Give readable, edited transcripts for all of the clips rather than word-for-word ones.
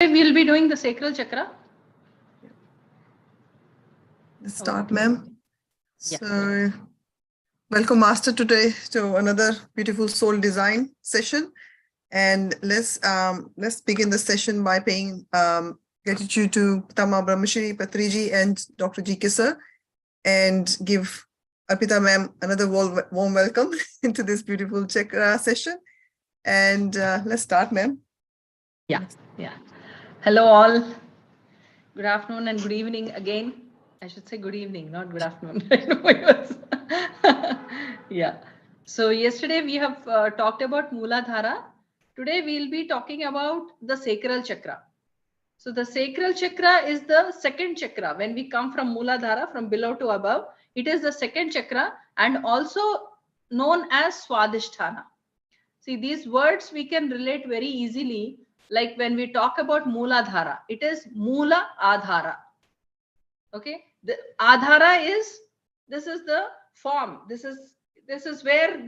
We'll be doing the sacral chakra. Let's start, ma'am. Yeah. So, welcome, Master, today to another beautiful soul design session. And let's begin the session by paying gratitude to Tama Brahmashri Patriji and Dr. G.K. sir, and give Arpitha ma'am another warm welcome into this beautiful chakra session. And let's start, ma'am. Yeah. Hello, all. Good afternoon and good evening again. I should say good evening, not good afternoon. Yeah. So yesterday we have talked about Mooladhara. Today we'll be talking about the sacral chakra. So the sacral chakra is the second chakra. When we come from Mooladhara, from below to above, it is the second chakra and also known as Swadhisthana. See, these words we can relate very easily. Like when we talk about Mooladhara, it is Moola Adhara. Okay, the Adhara is, this is the form. This is where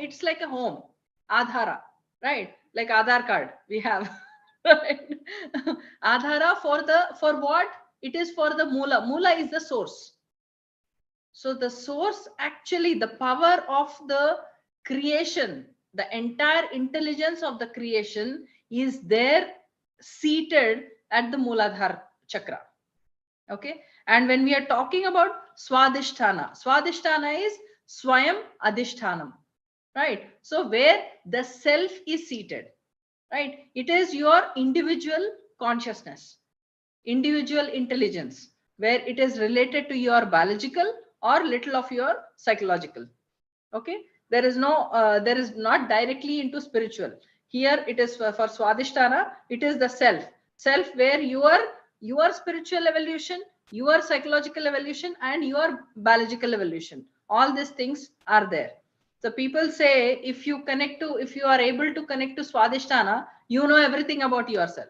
it's like a home. Adhara, right? Like Aadhaar card we have. Right? Adhara for what? It is for the Moola. Moola is the source. So the source, actually the power of the creation, the entire intelligence of the creation is there seated at the Mooladhara chakra. Okay. And when we are talking about Swadhisthana is Swayam Adhishthanam. Right. So where the self is seated. Right. It is your individual consciousness, individual intelligence, where it is related to your biological or little of your psychological. Okay, there is not directly into spiritual. Here it is for Swadhisthana, it is the self where your spiritual evolution, your psychological evolution, and your biological evolution, all these things are there. So people say if you are able to connect to Swadhisthana, you know everything about yourself.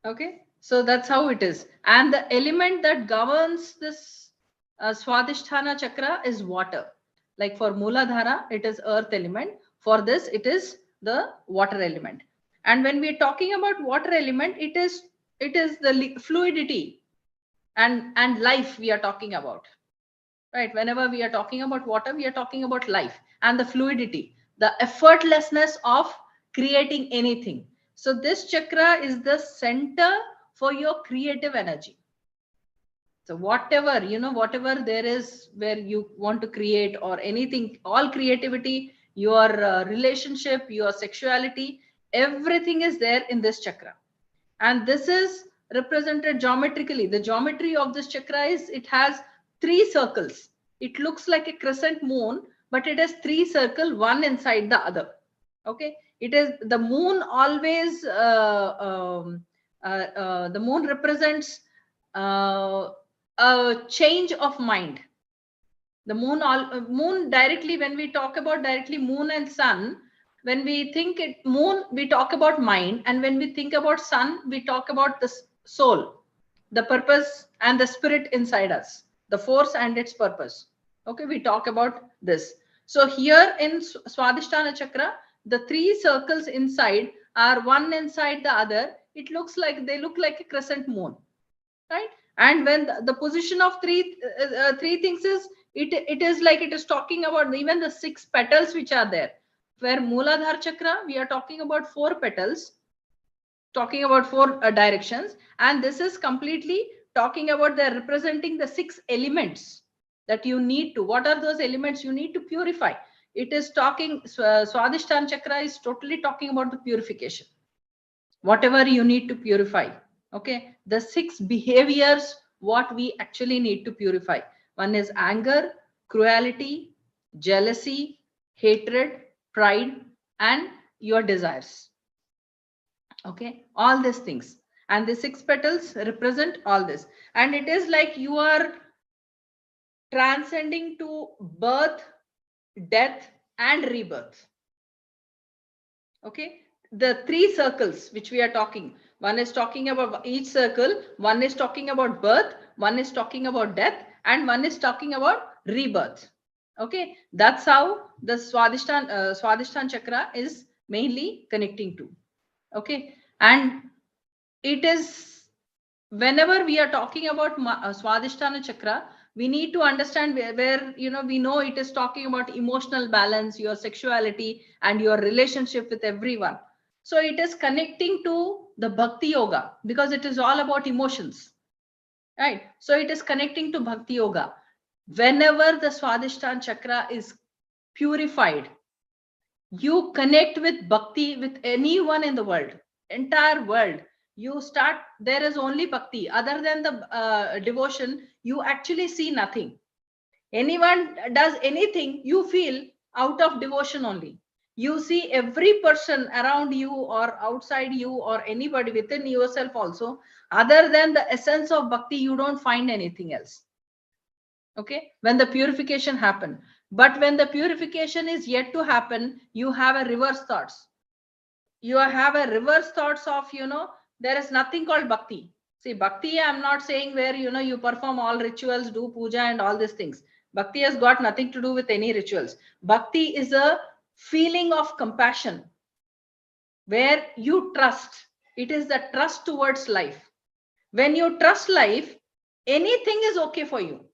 Okay, so that's how it is. And the element that governs this Swadhisthana chakra is water. Like for Mooladhara, it is earth element. For this, it is the water element. And when we are talking about water element, it is the fluidity and life we are talking about. Right? Whenever we are talking about water, we are talking about life and the fluidity, the effortlessness of creating anything. So this chakra is the center for your creative energy. So whatever, whatever there is where you want to create or anything, all creativity, your relationship, your sexuality, everything is there in this chakra. And this is represented geometrically. The geometry of this chakra is, it has 3 circles. It looks like a crescent moon, but it has 3 circles, one inside the other. Okay, it is the moon always. The moon represents a change of mind. The moon directly, when we talk about directly moon and sun, when we think moon, we talk about mind, and when we think about sun, we talk about the soul, the purpose and the spirit inside us, the force and its purpose. Okay, we talk about this. So here in Swadhisthana chakra, the 3 circles inside are one inside the other. It looks like, they look like a crescent moon, right? And when the position of three things is, it is like it is talking about even the 6 petals which are there. Where Mooladhara chakra, we are talking about 4 petals, talking about 4 directions, and this is completely talking about, they're representing the 6 elements that you need to. What are those elements you need to purify? It is talking, Swadhisthana chakra is totally talking about the purification. Whatever you need to purify. Okay, the 6 behaviors what we actually need to purify. One is anger, cruelty, jealousy, hatred, pride, and your desires. Okay, all these things, and the 6 petals represent all this. And it is like you are transcending to birth, death, and rebirth. Okay, the 3 circles which we are talking, one is talking about each circle, one is talking about birth, one is talking about death, and one is talking about rebirth. Okay, that's how the Swadhisthana chakra is mainly connecting to. Okay, And it is, whenever we are talking about Swadhisthana chakra, we need to understand where we know it is talking about emotional balance, your sexuality, and your relationship with everyone. So it is connecting to the bhakti yoga because it is all about emotions, right? So it is connecting to bhakti yoga. Whenever the Swadhisthana chakra is purified, you connect with bhakti with anyone in the world, entire world. You start, there is only bhakti. Other than the devotion, you actually see nothing. Anyone does anything, you feel out of devotion only. You see every person around you or outside you or anybody within yourself also. Other than the essence of bhakti, you don't find anything else. Okay, when the purification happen. But when the purification is yet to happen, you have a reverse thoughts. You have a reverse thoughts of, there is nothing called bhakti. See, bhakti, I'm not saying where, you perform all rituals, do puja and all these things. Bhakti has got nothing to do with any rituals. Bhakti is a feeling of compassion where you trust. It is the trust towards life. When you trust life, anything is okay for you.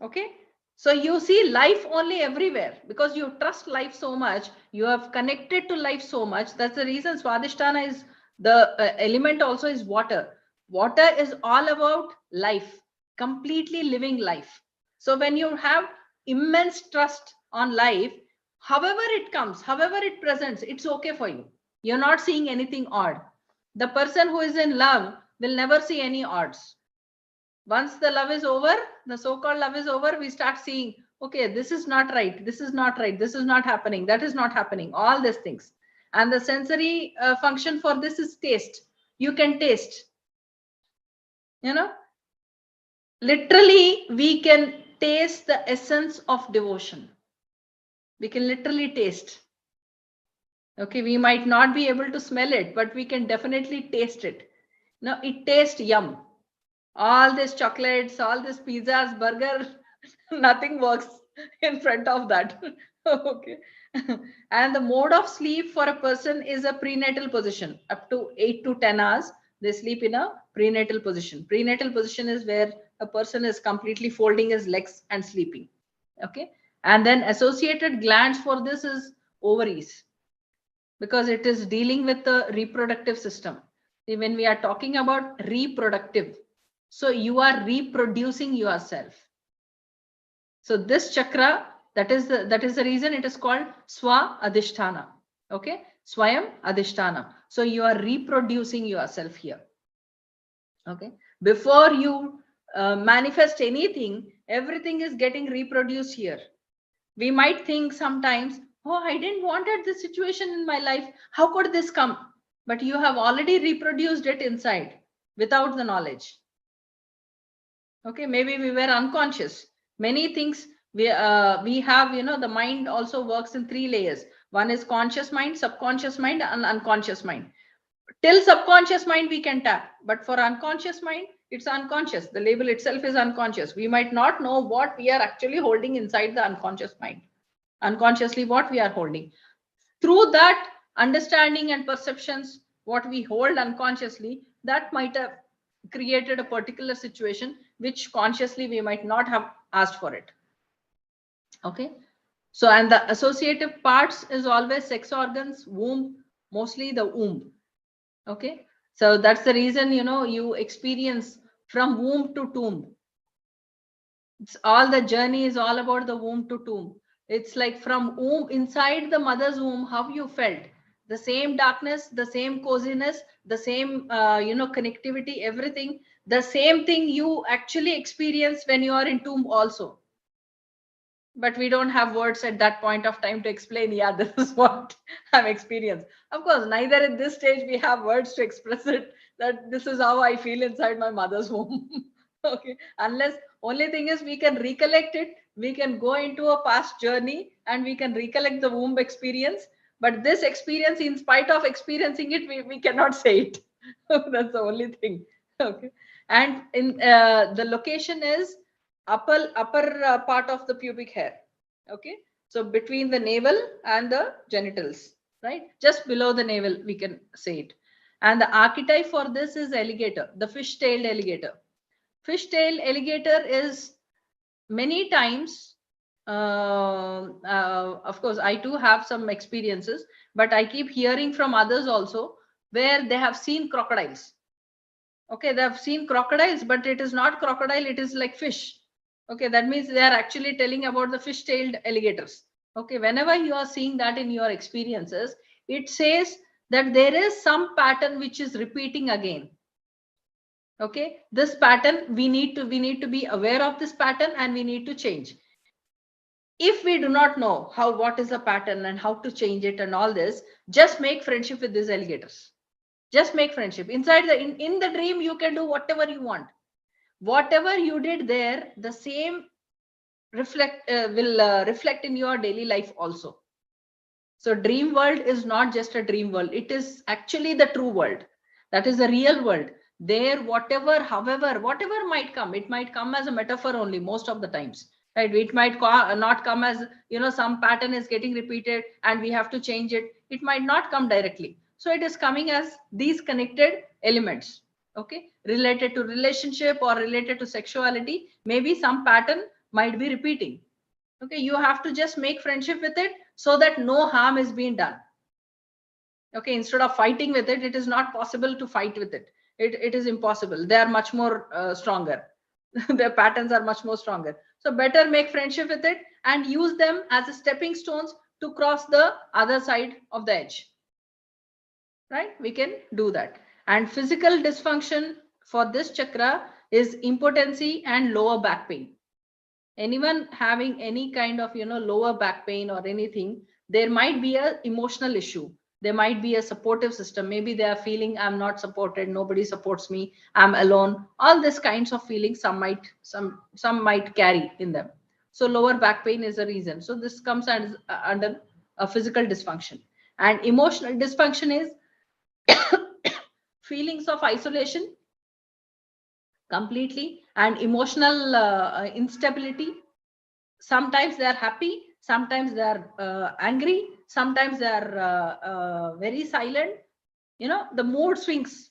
Okay, so you see life only everywhere because you trust life so much, you have connected to life so much. That's the reason Swadhisthana is the element also is water. Water is all about life, completely living life. So when you have immense trust on life, however it comes, however it presents, it's okay for you. You're not seeing anything odd. The person who is in love will never see any odds. Once the love is over, the so-called love is over, we start seeing, okay, this is not right, this is not right, this is not happening, that is not happening, all these things. And the sensory function for this is taste. You can taste, literally we can taste the essence of devotion. We can literally taste. Okay, we might not be able to smell it, but we can definitely taste it. Now it tastes yum. All these chocolates, all these pizzas, burger, nothing works in front of that. Okay. And the mode of sleep for a person is a prenatal position. Up to 8 to 10 hours, they sleep in a prenatal position. Prenatal position is where a person is completely folding his legs and sleeping. Okay. And then associated glands for this is ovaries, because it is dealing with the reproductive system. See, when we are talking about reproductive, so you are reproducing yourself. So this chakra, that is the reason it is called Swa Adhisthana. Okay, Swayam Adhisthana. So you are reproducing yourself here. Okay, before you manifest anything, everything is getting reproduced here. We might think sometimes, oh, I didn't wanted this situation in my life. How could this come? But you have already reproduced it inside without the knowledge. Okay, maybe we were unconscious. Many things we have, the mind also works in 3 layers. One is conscious mind, subconscious mind, and unconscious mind. Till subconscious mind we can tap, but for unconscious mind, it's unconscious. The label itself is unconscious. We might not know what we are actually holding inside the unconscious mind. Unconsciously, what we are holding. Through that understanding and perceptions, what we hold unconsciously, that might have created a particular situation which consciously we might not have asked for it. Okay, so and the associative parts is always sex organs, womb, mostly the womb. Okay, so that's the reason you experience from womb to tomb. It's all, the journey is all about the womb to tomb. It's like from womb, inside the mother's womb, how you felt, the same darkness, the same coziness, the same connectivity, everything, the same thing you actually experience when you are in tomb also. But we don't have words at that point of time to explain, yeah, this is what I've experienced. Of course, neither at this stage we have words to express it, that this is how I feel inside my mother's womb. Okay, unless, only thing is we can recollect it, we can go into a past journey and we can recollect the womb experience, but this experience, in spite of experiencing it, we cannot say it. That's the only thing. Okay, and in the location is upper part of the pubic hair. Okay, so between the navel and the genitals, right? Just below the navel, we can say it. And the archetype for this is alligator, the fish-tailed alligator. Fish-tailed alligator is many times, of course, I too have some experiences, but I keep hearing from others also where they have seen crocodiles. Okay, they have seen crocodiles, but it is not crocodile, it is like fish. Okay, that means they are actually telling about the fish-tailed alligators. Okay, whenever you are seeing that in your experiences, it says that there is some pattern which is repeating again. Okay, this pattern we need to be aware of this pattern, and we need to change. If we do not know what is the pattern and how to change it and all this, just make friendship with these alligators. Just make friendship. Inside in the dream, you can do whatever you want. Whatever you did there, the same will reflect in your daily life also. So dream world is not just a dream world. It is actually the true world. That is the real world. There, whatever, however, whatever might come, it might come as a metaphor only most of the times. Right? It might not come as, some pattern is getting repeated and we have to change it. It might not come directly. So it is coming as these connected elements, okay, related to relationship or related to sexuality. Maybe some pattern might be repeating. Okay, you have to just make friendship with it so that no harm is being done. Okay, instead of fighting with it, it is not possible to fight with it. It is impossible. They are much more stronger. Their patterns are much more stronger. So better make friendship with it and use them as a stepping stones to cross the other side of the edge. Right? We can do that. And physical dysfunction for this chakra is impotency and lower back pain. Anyone having any kind of lower back pain or anything, there might be a emotional issue. There might be a supportive system. Maybe they are feeling I'm not supported, nobody supports me, I'm alone. All these kinds of feelings some might carry in them. So lower back pain is a reason. So this comes under a physical dysfunction. And emotional dysfunction is feelings of isolation completely, and emotional instability. Sometimes they are happy, sometimes they are angry, sometimes they are very silent. The mood swings,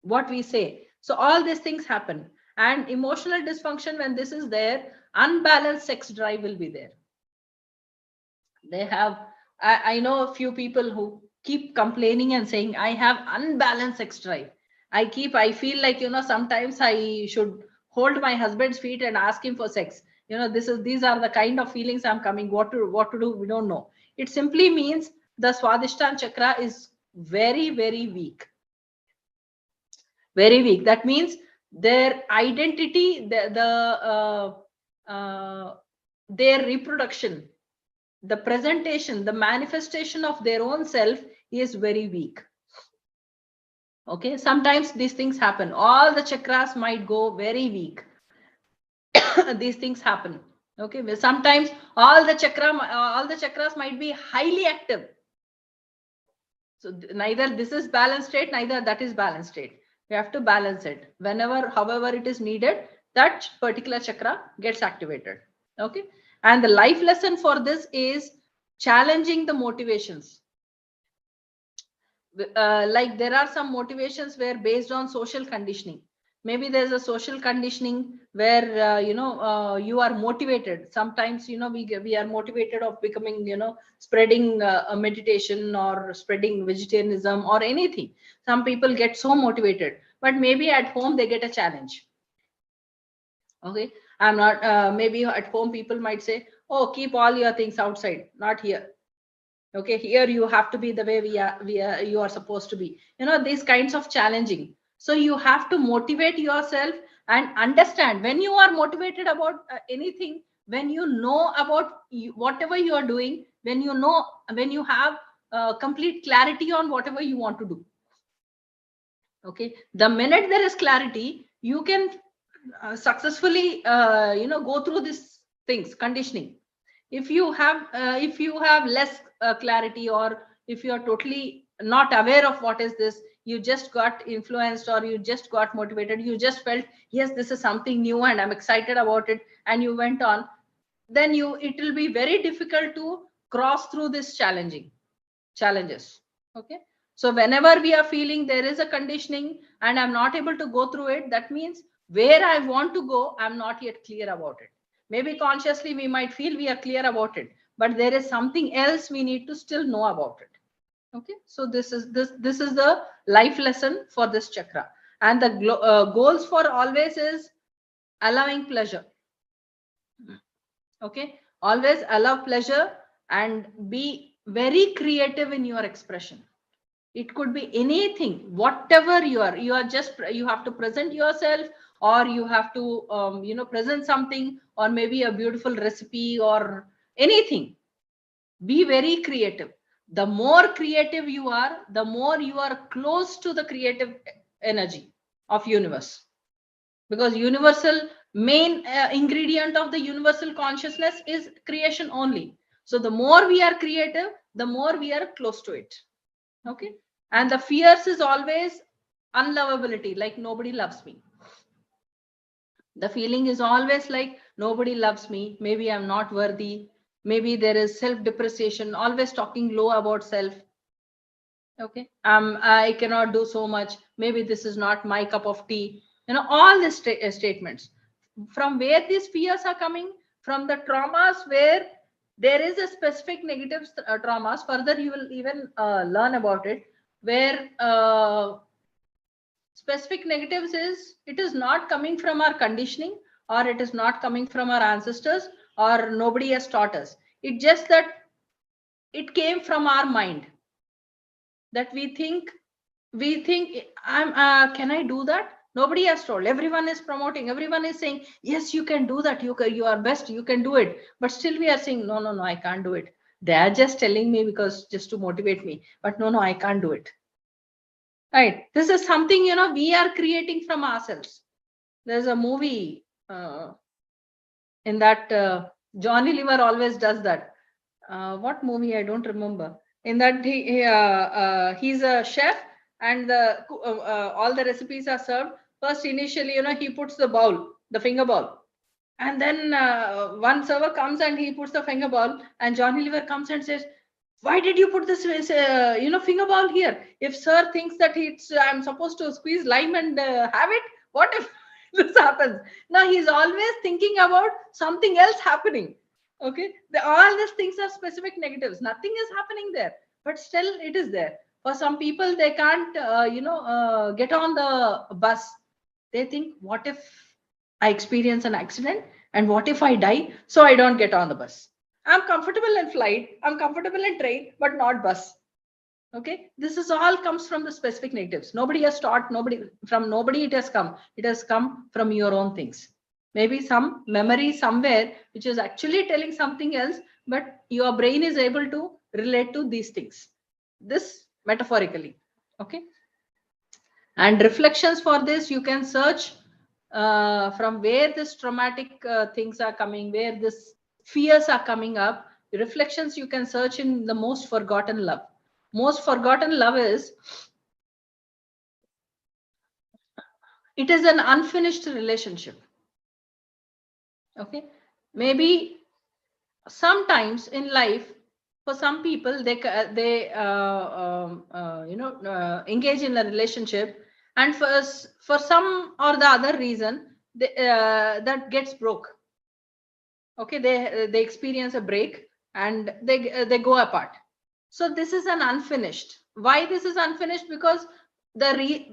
what we say. So all these things happen. And emotional dysfunction, when this is there, unbalanced sex drive will be there. They have, I know a few people who keep complaining and saying, I have unbalanced sex drive. I feel like, sometimes I should hold my husband's feet and ask him for sex. These are the kind of feelings I'm coming. What to do? We don't know. It simply means the Swadhisthana chakra is very, very weak. Very weak. That means their identity, their reproduction, the presentation, the manifestation of their own self is very weak. Okay, sometimes these things happen. All the chakras might go very weak. These things happen. Okay, sometimes all the chakras might be highly active. So neither this is balanced state, neither that is balanced state. We have to balance it. Whenever, however it is needed, that particular chakra gets activated. Okay, and the life lesson for this is challenging the motivations. Like there are some motivations where based on social conditioning. Maybe there's a social conditioning where you are motivated. Sometimes we are motivated of becoming spreading a meditation or spreading vegetarianism or anything. Some people get so motivated, but maybe at home they get a challenge. Okay, I'm not maybe at home people might say, oh, keep all your things outside, not here. Okay, here you have to be the way you are supposed to be. These kinds of challenging. So you have to motivate yourself and understand when you are motivated about anything, when you know about whatever you are doing, when you have complete clarity on whatever you want to do. Okay, the minute there is clarity, you can successfully go through these things, conditioning. If you have less clarity, or if you are totally not aware of what is this, you just got influenced or you just got motivated, you just felt, yes, this is something new and I'm excited about it, and you went on, then it will be very difficult to cross through this challenging. challenges. Okay. So whenever we are feeling there is a conditioning and I'm not able to go through it, that means where I want to go, I'm not yet clear about it. Maybe consciously we might feel we are clear about it, but there is something else we need to still know about it. Okay. So this is the life lesson for this chakra. And the goals for always is allowing pleasure. Okay. Always allow pleasure and be very creative in your expression. It could be anything, whatever you are just, you have to present yourself, or you have to present something, or maybe a beautiful recipe or anything. Be very creative. The more creative you are, the more you are close to the creative energy of universe, because universal main ingredient of the universal consciousness is creation only. So the more we are creative, the more we are close to it. Okay. And the fears is always unlovability, like nobody loves me. The feeling is always like nobody loves me, maybe I'm not worthy, maybe there is self depreciation, always talking low about self. Okay. I cannot do so much, maybe this is not my cup of tea. All these statements. From where these fears are coming? From the traumas where there is a specific negative traumas. Further you will even learn about it, where specific negatives is, it is not coming from our conditioning, or it is not coming from our ancestors, or nobody has taught us. It just that it came from our mind, that we think I'm can I do that? Nobody has told. Everyone is promoting, everyone is saying yes, you can do that, you are best, you can do it. But still we are saying no, no, no, I can't do it. They are just telling me because just to motivate me, but no, no, I can't do it. Right. This is something, we are creating from ourselves. There's a movie in that Johnny Liver always does that. What movie? I don't remember. In that he's a chef, and all the recipes are served. First, initially, he puts the bowl, the finger bowl. And then one server comes and he puts the finger bowl, and Johnny Liver comes and says, why did you put this finger bowl here? If sir thinks that I'm supposed to squeeze lime and have it, what if this happens? Now he's always thinking about something else happening. Okay, all these things are specific negatives. Nothing is happening there, but still it is there. For some people, they can't get on the bus. They think, what if I experience an accident, and what if I die? So I don't get on the bus. I'm comfortable in flight, I'm comfortable in train, but not bus. Okay, this is all comes from the specific negatives. Nobody has taught, nobody it has come. It has come from your own things. Maybe some memory somewhere which is actually telling something else, but your brain is able to relate to these things. This metaphorically. Okay. And reflections for this, you can search from where this traumatic things are coming, where this fears are coming up. Reflections you can search in the most forgotten love. Most forgotten love is, it is an unfinished relationship. Okay, maybe sometimes in life, for some people, they engage in a relationship, and for some or the other reason, that gets broke. Okay, they experience a break and they go apart. So this is an unfinished. Why this is unfinished? Because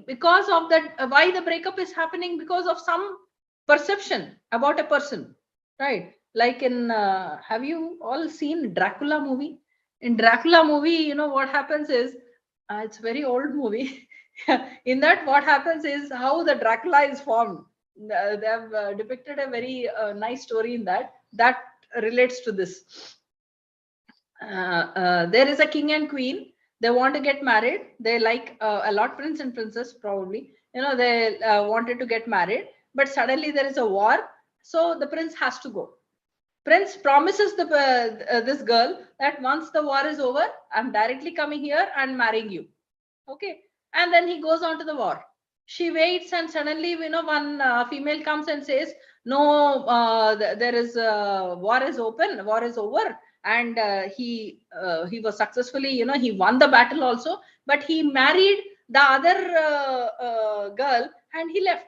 because of that, why the breakup is happening? Because of some perception about a person, right? Like in have you all seen Dracula movie? In Dracula movie, what happens is, it's a very old movie. In that, what happens is how the Dracula is formed. They have depicted a very nice story in that relates to this. There is a king and queen. They want to get married. They like a lot, prince and princess probably. They wanted to get married, but suddenly there is a war. So the prince has to go. Prince promises this girl that once the war is over, I'm directly coming here and marrying you. Okay. And then he goes on to the war. She waits, and suddenly, one female comes and says, no, there is war is open, war is over, and he was successfully, he won the battle also, but he married the other girl and he left.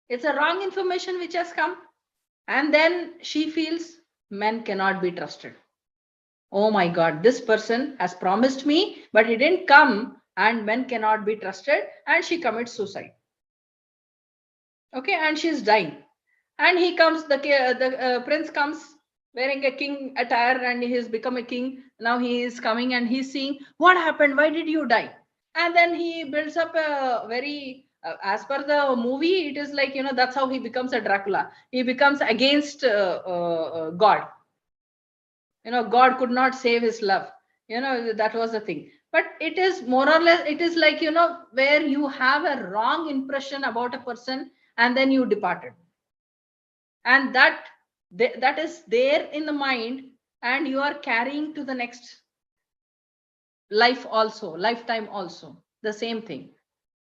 It's a wrong information which has come, and then she feels men cannot be trusted. Oh my God, this person has promised me, but he didn't come, and men cannot be trusted, and she commits suicide. Okay, and she's dying. And he comes, the prince comes wearing a king attire, and he has become a king. Now he is coming and he's seeing what happened, why did you die? And then he builds up a very, as per the movie, it is like, that's how he becomes a Dracula. He becomes against God. God could not save his love. That was the thing. But it is more or less, it is like, where you have a wrong impression about a person and then you departed. And that is there in the mind, and you are carrying to the next lifetime also, the same thing,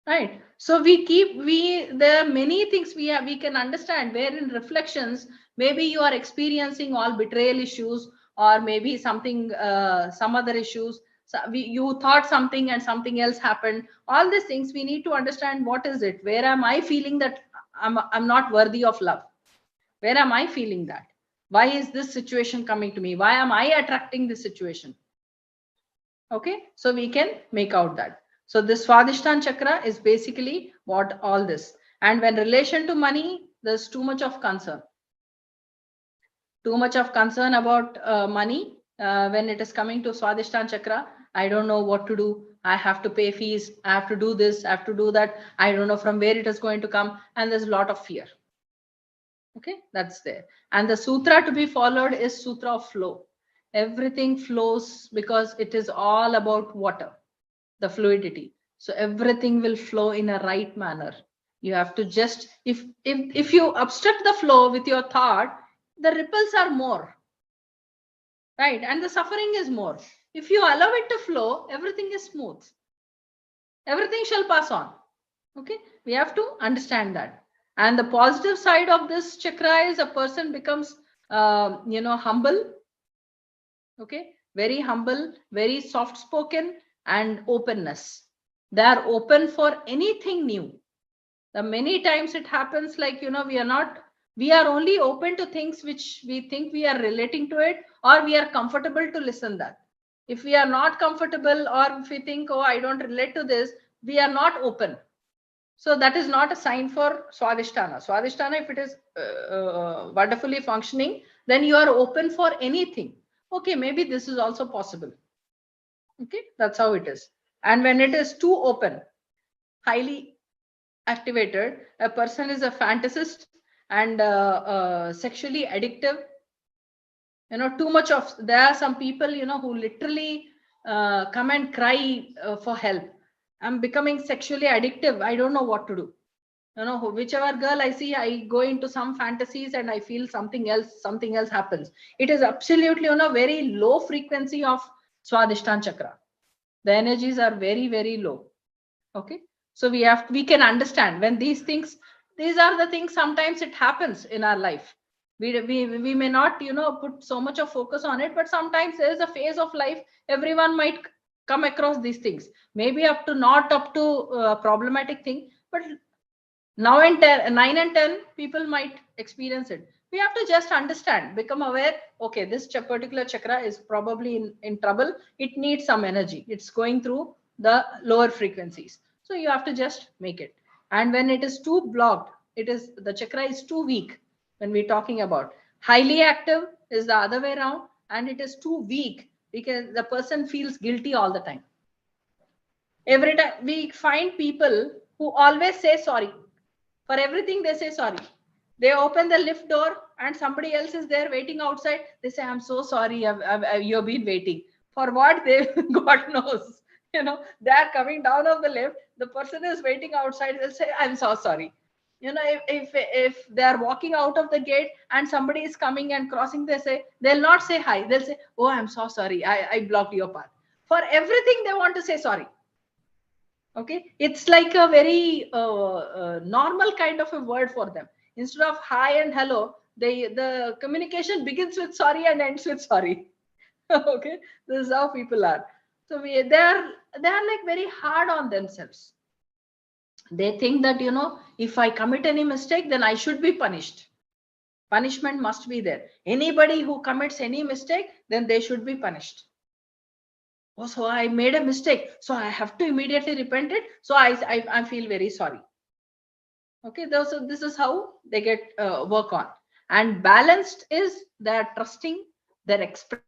right? So there are many things we can understand, where in reflections, maybe you are experiencing all betrayal issues, or maybe something, some other issues. So you thought something and something else happened. All these things we need to understand, what is it, where am I feeling that I'm not worthy of love? Where am I feeling that? Why is this situation coming to me? Why am I attracting this situation? Okay, so we can make out that. So this Swadhisthana chakra is basically what all this. And when relation to money, there's too much of concern. Too much of concern about money. When it is coming to Swadhisthana chakra, I don't know what to do. I have to pay fees. I have to do this. I have to do that. I don't know from where it is going to come. And there's a lot of fear. Okay, that's there. And the sutra to be followed is sutra of flow. Everything flows because it is all about water, the fluidity. So everything will flow in a right manner. You have to just, if you obstruct the flow with your thought, the ripples are more, right? And the suffering is more. If you allow it to flow, everything is smooth. Everything shall pass on. Okay, we have to understand that. And the positive side of this chakra is a person becomes humble. Okay, very humble, very soft spoken, and openness. They are open for anything new. The many times it happens like, we are only open to things which we think we are relating to it, or we are comfortable to listen that. If we are not comfortable, or if we think, oh, I don't relate to this, we are not open. So that is not a sign for Swadhisthana. Swadhisthana, if it is wonderfully functioning, then you are open for anything. Okay, maybe this is also possible. Okay, that's how it is. And when it is too open, highly activated, a person is a fantasist and sexually addictive. Too much of, there are some people, who literally come and cry for help. I'm becoming sexually addictive. I don't know what to do. Whichever girl I see, I go into some fantasies and I feel something else happens. It is absolutely on a very low frequency of Swadhisthana chakra. The energies are very, very low. Okay. So we can understand when these are the things, sometimes it happens in our life. We may not, put so much of focus on it, but sometimes there is a phase of life, everyone might come across these things. Maybe not up to problematic thing, but now and 9 and 10 people might experience it. We have to just understand, become aware, okay, this particular chakra is probably in trouble. It needs some energy. It's going through the lower frequencies. So you have to just make it. And when it is too blocked, the chakra is too weak. When we're talking about highly active is the other way around, and it is too weak because the person feels guilty all the time. Every time we find people who always say sorry. For everything, they say sorry. They open the lift door and somebody else is there waiting outside. They say, I'm so sorry, you've been waiting. For what? God knows. They are coming down of the lift. The person is waiting outside. They'll say, I'm so sorry. If they are walking out of the gate and somebody is coming and crossing, they'll not say hi. They'll say, oh, I'm so sorry. I blocked your path. For everything, they want to say sorry. Okay, it's like a very normal kind of a word for them. Instead of hi and hello, The communication begins with sorry and ends with sorry. Okay, this is how people are. So they are like very hard on themselves. They think that, if I commit any mistake, then I should be punished. Punishment must be there. Anybody who commits any mistake, then they should be punished. Oh, so I made a mistake, so I have to immediately repent it. So I feel very sorry. Okay, so this is how they get work on. And balanced is they're trusting, they're expressive,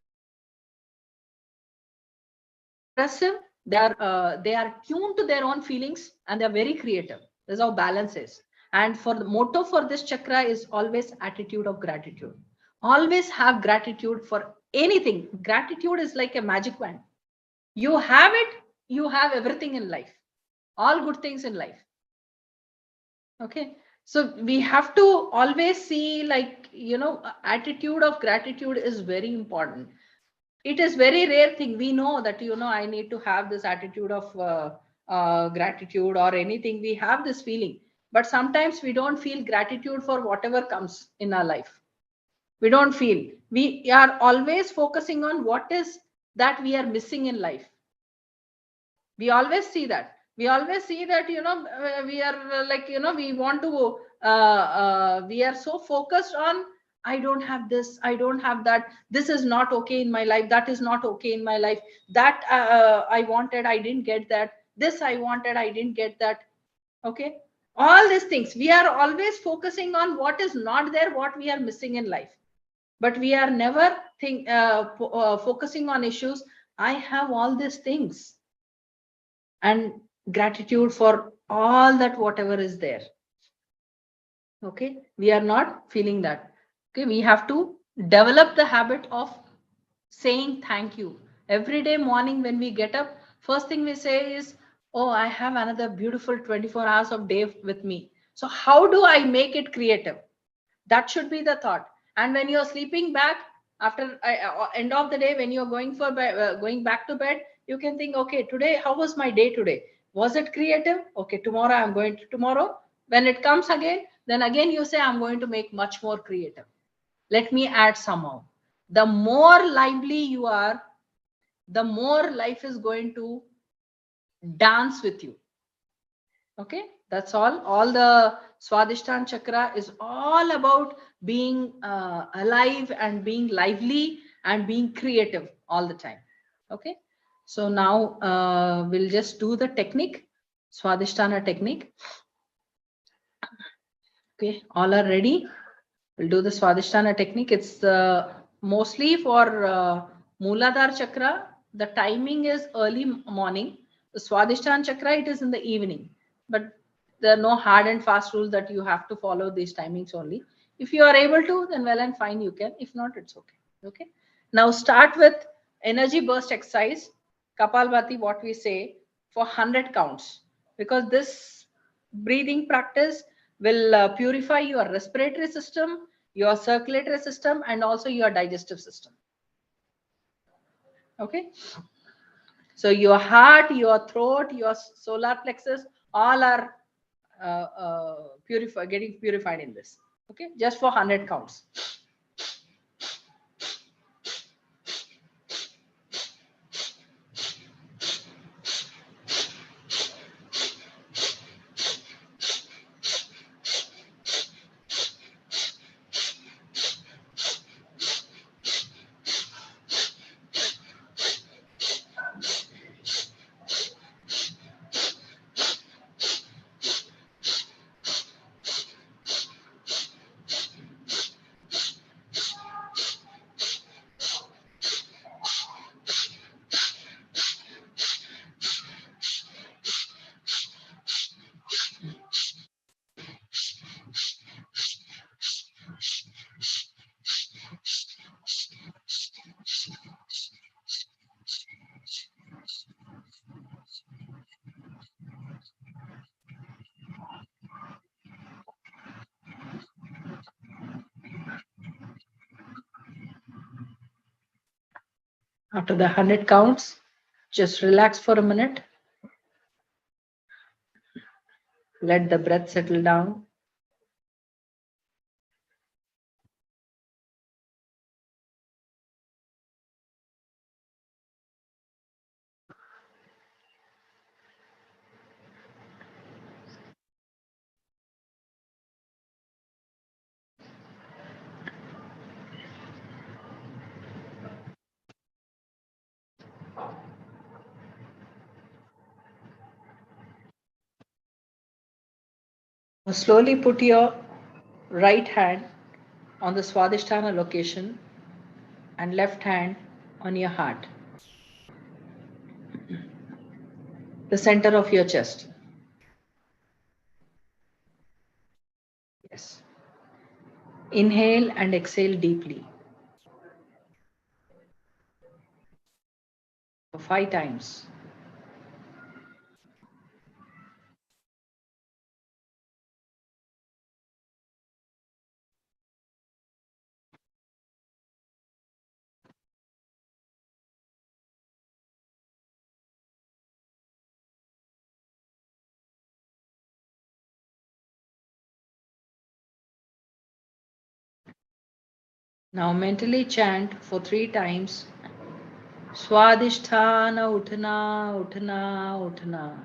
they are tuned to their own feelings, and they're very creative. This is how balance is. And for the motto for this chakra is always attitude of gratitude. Always have gratitude for anything. Gratitude is like a magic wand. You have it, you have everything in life, all good things in life. Okay, so we have to always see, like, attitude of gratitude is very important. It is very rare thing. We know that, I need to have this attitude of gratitude or anything. We have this feeling, but sometimes we don't feel gratitude for whatever comes in our life. We don't feel. We are always focusing on what is that we are missing in life. We always see that. We always see that, we are like, we want to we are so focused on, I don't have this, I don't have that, this is not okay in my life, that is not okay in my life, that I wanted, I didn't get that, this I wanted, I didn't get that. Okay, all these things, we are always focusing on what is not there, what we are missing in life. But we are never focusing on issues. I have all these things, and gratitude for all that whatever is there. Okay, we are not feeling that. Okay, we have to develop the habit of saying thank you every day morning. When we get up, first thing we say is, oh, I have another beautiful 24 hours of day with me, so how do I make it creative? That should be the thought. And when you're sleeping back, after end of the day, when you're going back to bed, you can think, okay, today, how was my day today? Was it creative? Okay, tomorrow I'm going to, tomorrow when it comes again, then again you say, I'm going to make much more creative. Let me add somehow. The more lively you are, the more life is going to dance with you. Okay, that's all the Swadhisthana chakra is all about being alive and being lively and being creative all the time. Okay, so now we'll just do the technique, Swadhisthana technique. Okay, all are ready. We'll do the Swadhisthana technique. It's mostly for Mooladhara chakra. The timing is early morning. The Swadhisthana chakra, it is in the evening. But there are no hard and fast rules that you have to follow these timings only. If you are able to, then well and fine, you can. If not, it's okay. Okay. Now start with energy burst exercise, Kapalbhati, what we say, for 100 counts. Because this breathing practice will purify your respiratory system, your circulatory system, and also your digestive system. Okay, so your heart, your throat, your solar plexus, all are getting purified in this. Okay, just for 100 counts. After the 100 counts, just relax for a minute. Let the breath settle down. Slowly put your right hand on the Swadhisthana location and left hand on your heart, the center of your chest. Yes. Inhale and exhale deeply for 5 times. Now mentally chant for 3 times. Swadhisthana Uthana Uthana Uthana.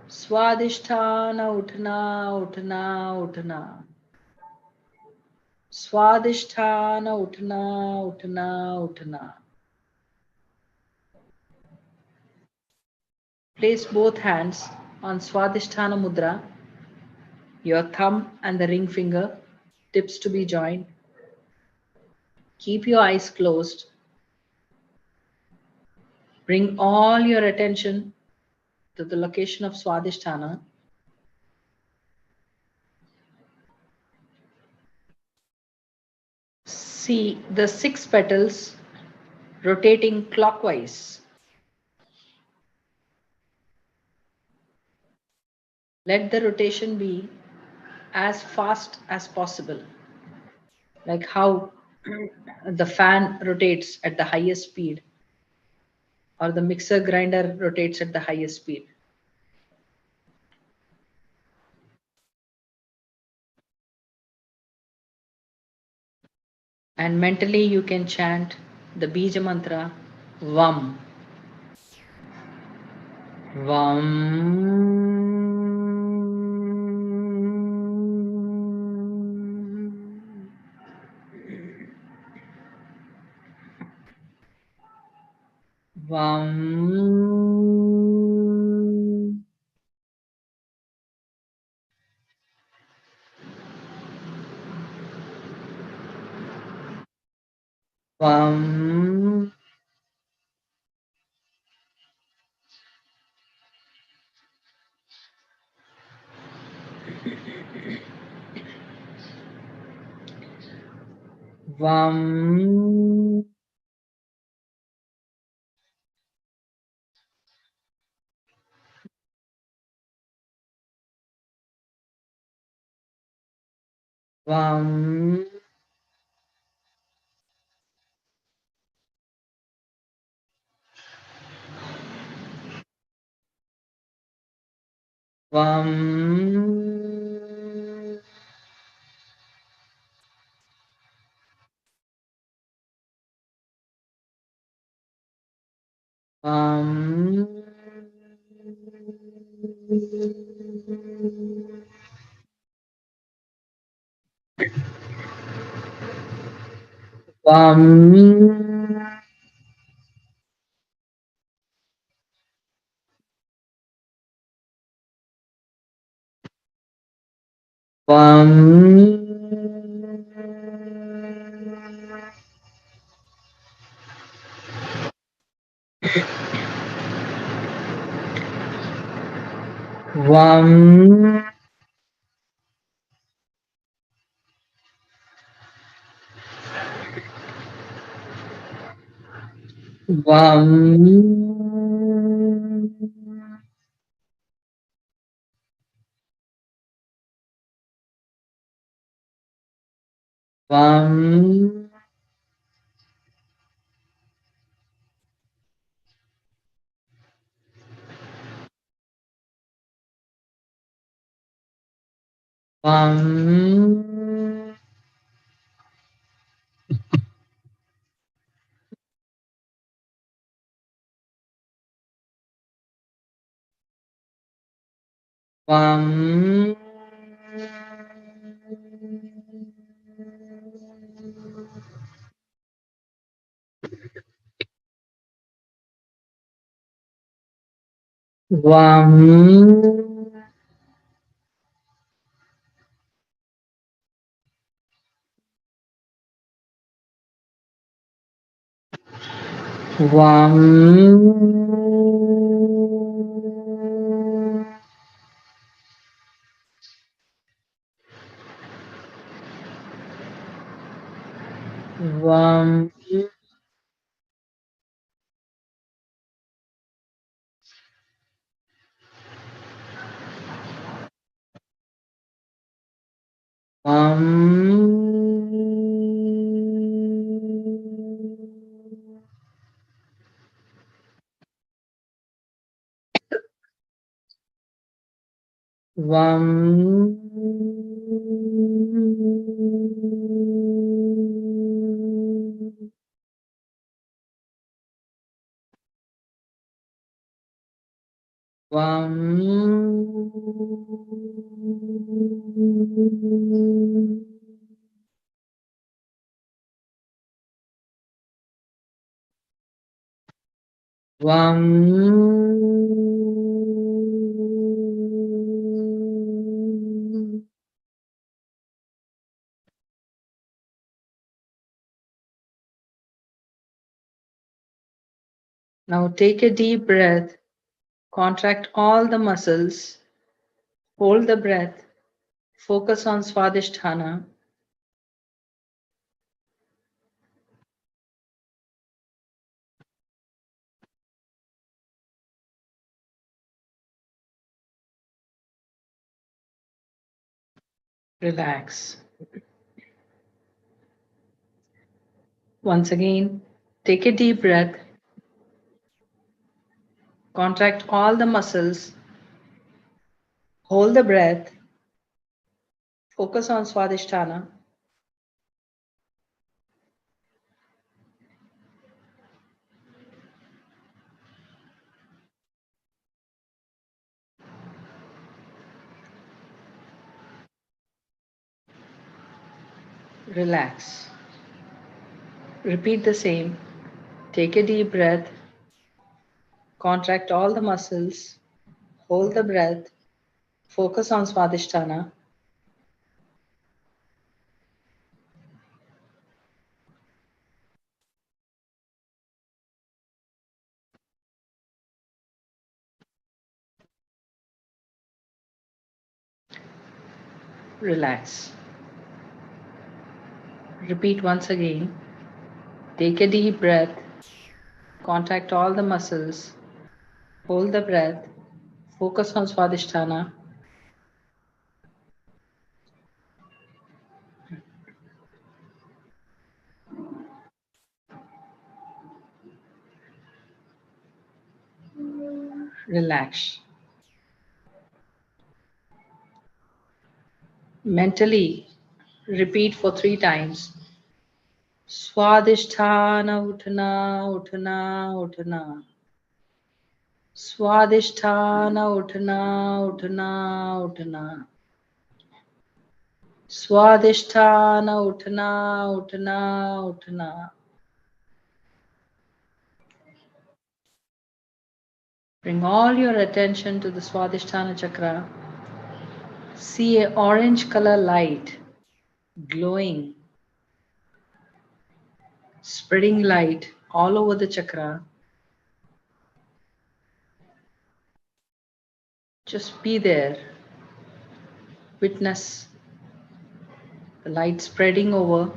Swadhisthana Uthana Uthana Uthana. Swadhisthana Uthana Uthana Uthana. Place both hands on Swadhisthana Mudra, your thumb and the ring finger, tips to be joined. Keep your eyes closed. Bring all your attention to the location of Swadhisthana. See the 6 petals rotating clockwise. Let the rotation be as fast as possible, like how the fan rotates at the highest speed or the mixer grinder rotates at the highest speed. And mentally you can chant the Bija mantra Vam. Vam. Vam. Vam. Vam. Vam. Vam. Vam. Vam. Vam. Vam. Vam. Vam. Vam. Vam. Vam. Vam. Vam. Vam. Now take a deep breath, contract all the muscles, hold the breath, focus on Swadhisthana. Relax. Once again, take a deep breath, contract all the muscles, hold the breath, focus on Swadhisthana. Relax. Repeat the same. Take a deep breath, contract all the muscles, hold the breath, focus on Swadhisthana. Relax. Repeat once again. Take a deep breath, contract all the muscles, hold the breath, focus on Swadhisthana. Relax. Mentally repeat for 3 times. Swadhisthana uthana uthana uthana. Swadhisthana uthana uthana uthana. Swadhisthana uthana uthana uthana. Bring all your attention to the Swadhisthana chakra. See a orange color light glowing, spreading light all over the chakra. Just be there. Witness the light spreading over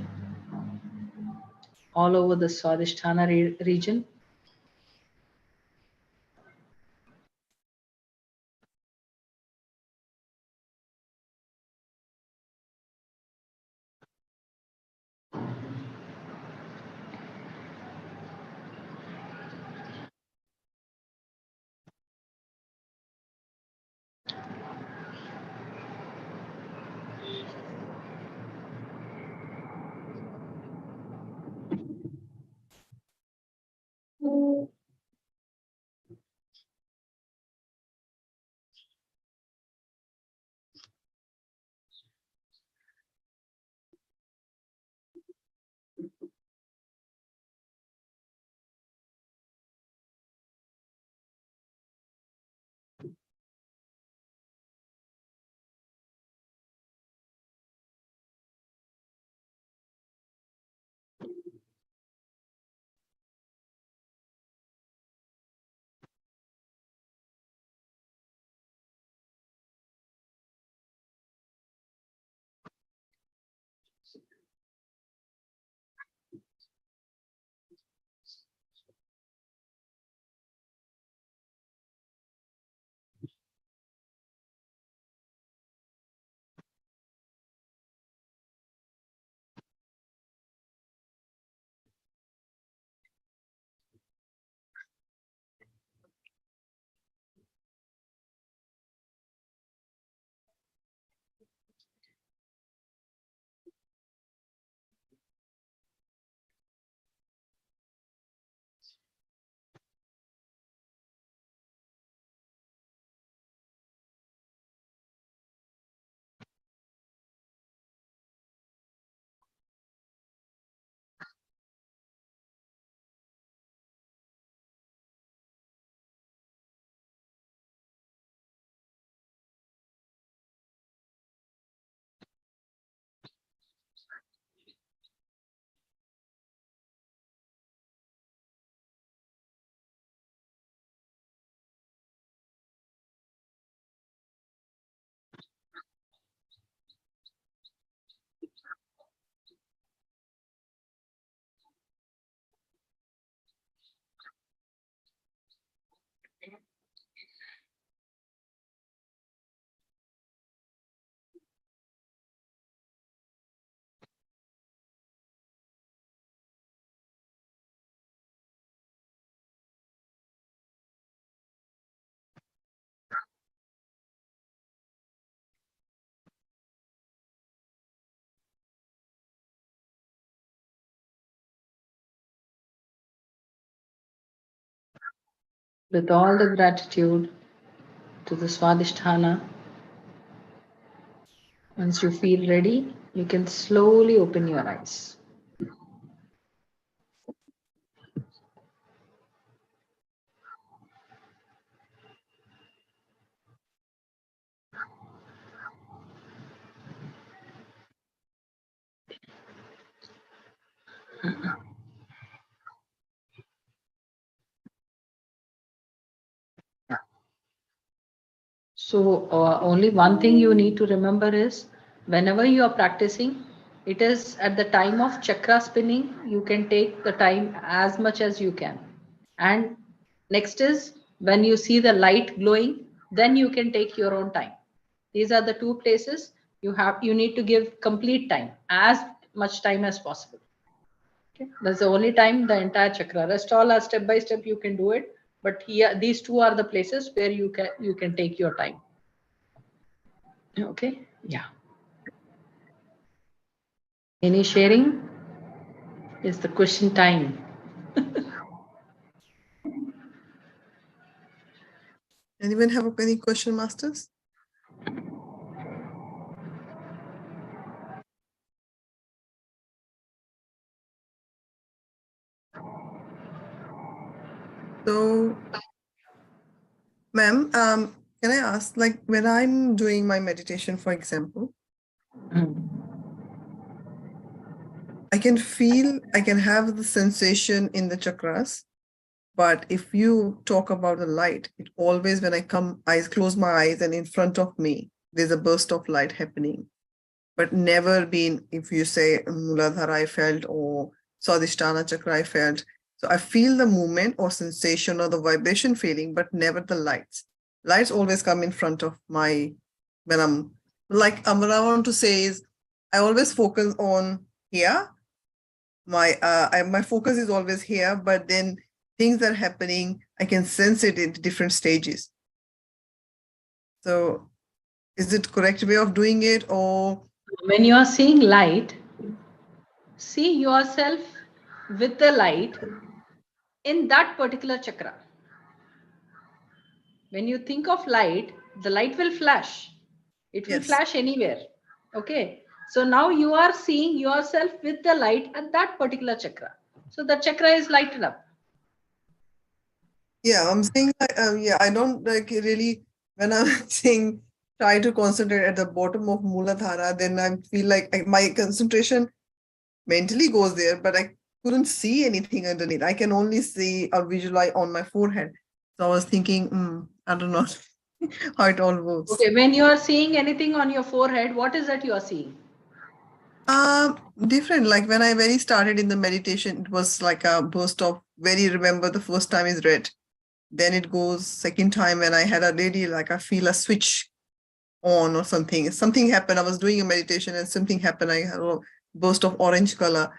all over the Swadhisthana region. with all the gratitude to the Swadhisthana. Once you feel ready, you can slowly open your eyes. So only one thing you need to remember is whenever you are practicing, it is at the time of chakra spinning, you can take the time as much as you can. And next is when you see the light glowing, then you can take your own time. These are the two places you need to give complete time, as much time as possible. Okay, that's the only time the entire chakra. Rest all are step by step you can do it, but here these two are the places where you can take your time. Okay, yeah. Any sharing? Is the question time. Anyone have any question, masters? So, ma'am, can I ask, like when I'm doing my meditation, for example, I can feel, I can have the sensation in the chakras, but if you talk about the light, it always, when I close my eyes and in front of me, there's a burst of light happening, but never been, if you say Muladhara I felt or Swadhisthana chakra I felt. So I feel the movement or sensation or the vibration feeling, but never the lights. Lights always come in front of my, when I'm like, what I want to say is, I always focus on here. My focus is always here, but then things are happening, I can sense it in different stages. So is it correct way of doing it, or? When you are seeing light, see yourself with the light in that particular chakra. When you think of light, the light will flash. It will flash anywhere. Okay. So now you are seeing yourself with the light at that particular chakra. So the chakra is lighted up. Yeah, I'm saying yeah, I don't like really, when I'm saying try to concentrate at the bottom of Muladhara, then I feel like my concentration mentally goes there, but I couldn't see anything underneath. I can only see or visualize on my forehead. So I was thinking, I don't know how it all works. Okay, when you are seeing anything on your forehead, what is that you are seeing? Different. Like when I very started in the meditation, it was like a burst of remember the first time is red. Then it goes second time when I had a really like I feel a switch on or something. Something happened. I was doing a meditation and something happened. I had a burst of orange color.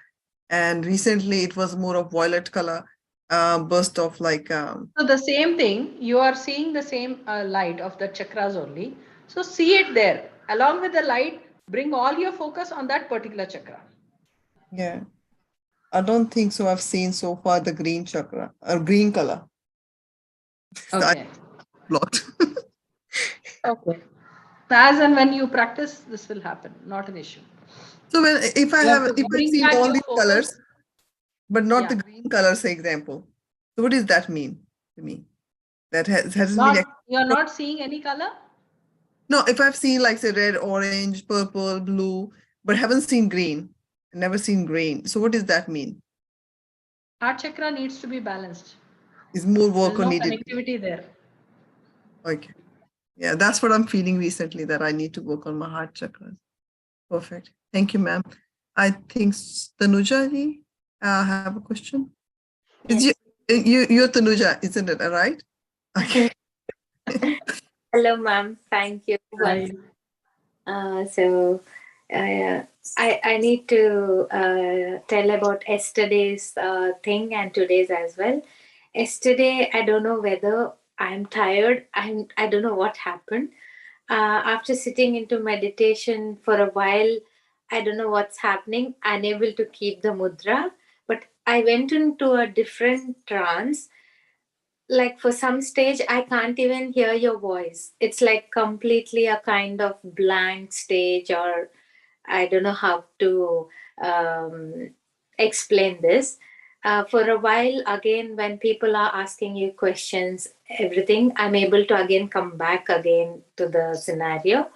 And recently it was more of violet color, burst of like. So the same thing, you are seeing the same light of the chakras only. So see it there. Along with the light, bring all your focus on that particular chakra. Yeah. I don't think so. I've seen so far the green chakra or green color. Okay. Blocked. Okay. As and when you practice, this will happen. Not an issue. So if I've seen all these colors, but not the green color, say example. So what does that mean to me? That hasn't been. You're not seeing any color? No, if I've seen like say red, orange, purple, blue, but haven't seen green, never seen green. So what does that mean? Heart chakra needs to be balanced. Is more work There's no needed? Connectivity there. Okay. Yeah, that's what I'm feeling recently, that I need to work on my heart chakras. Perfect. Thank you, ma'am. I think Tanuja ji have a question. Yes. You're Tanuja, isn't it? Right? Okay. Hello, ma'am. Thank you. Hi. I need to tell about yesterday's thing and today's as well. Yesterday, I don't know whether I'm tired. I don't know what happened. After sitting into meditation for a while, I don't know what's happening. Unable to keep the mudra, but I went into a different trance. like for some stage I can't even hear your voice. It's like completely a kind of blank stage, or I don't know how to explain this. For a while, again, when people are asking you questions, everything, I'm able to again come back again to the scenario.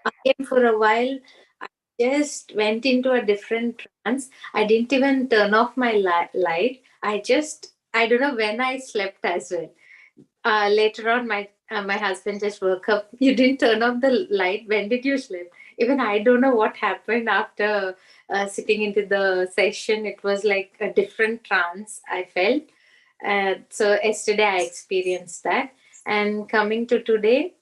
Again, for a while, I just went into a different trance. I didn't even turn off my light. I don't know when I slept as well. Later on, my husband just woke up. You didn't turn off the light. When did you sleep? Even I don't know what happened after sitting into the session. It was like a different trance I felt. So yesterday I experienced that, and coming to today,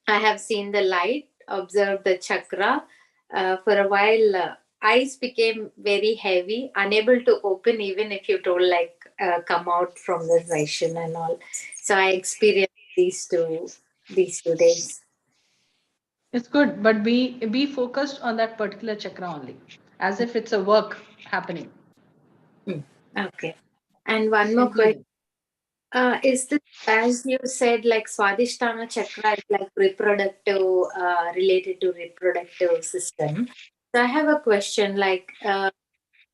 I have seen the light, observed the chakra. For a while, eyes became very heavy, unable to open, even if you told like come out from the session and all. So I experienced these two days. It's good, but be focused on that particular chakra only, as if it's a work happening. Okay. And one more Simply question. Is this, as you said, like Swadhisthana chakra is like reproductive, related to reproductive system. So I have a question, like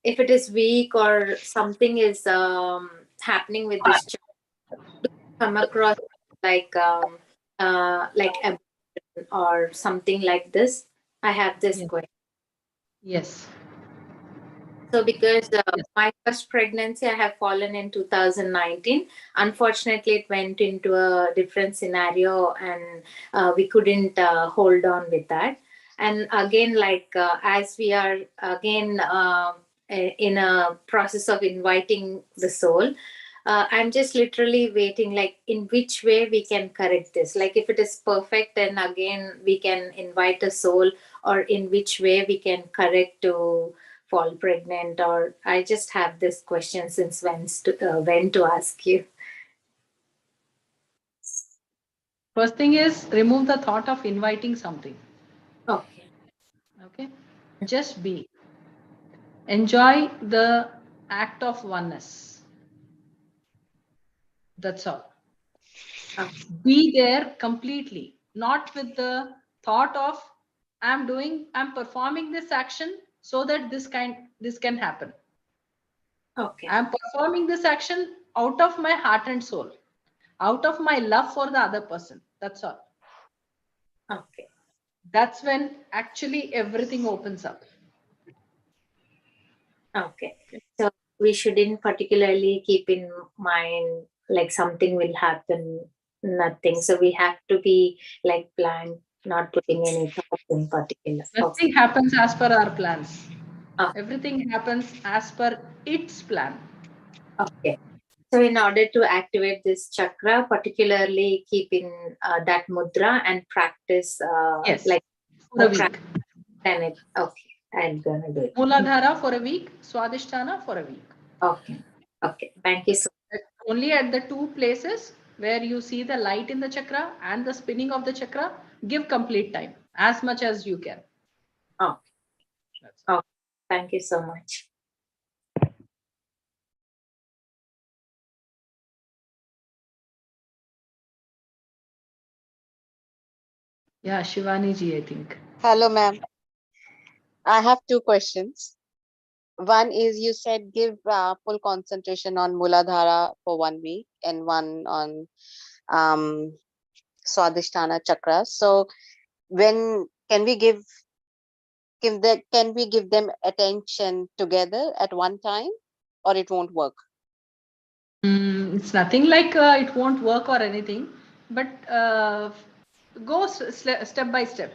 if it is weak or something is happening with this chakra, do you come across like abortion or something like this? I have this Yes. question. Yes. So because Yes. my first pregnancy, I have fallen in 2019. Unfortunately, it went into a different scenario, and we couldn't hold on with that. And again, like as we are again in a process of inviting the soul, I'm just literally waiting, like in which way we can correct this. Like if it is perfect, then again we can invite a soul, or in which way we can correct to fall pregnant. Or I just have this question since when to ask you. First thing is remove the thought of inviting something. Okay. Okay. Just be. Enjoy the act of oneness. That's all. Be there completely, not with the thought of I'm performing this action so that this can happen. Okay. I'm performing this action out of my heart and soul, out of my love for the other person. That's all. Okay. That's when actually everything opens up. Okay. So we shouldn't particularly keep in mind like something will happen, nothing. So we have to be like blank, not putting any thought in particular. Okay. Nothing happens as per our plans. Ah, Everything happens as per its plan. okay. So in order to activate this chakra, particularly keeping that mudra and practice Yes, like for a practice, week. then it okay. I'm gonna do it. Muladhara for a week, Swadhisthana for a week. Okay. Okay. Thank you so Only at the two places where you see the light in the chakra and the spinning of the chakra, give complete time as much as you can. much. That's all. Okay. Thank you so much. Yeah, Shivani ji, I think. Hello, ma'am. I have two questions. One is you said give full concentration on Muladhara for 1 week and one on Swadhisthana chakra. So when can we give them attention together at one time, or it won't work? It's nothing like it won't work or anything, but go step by step.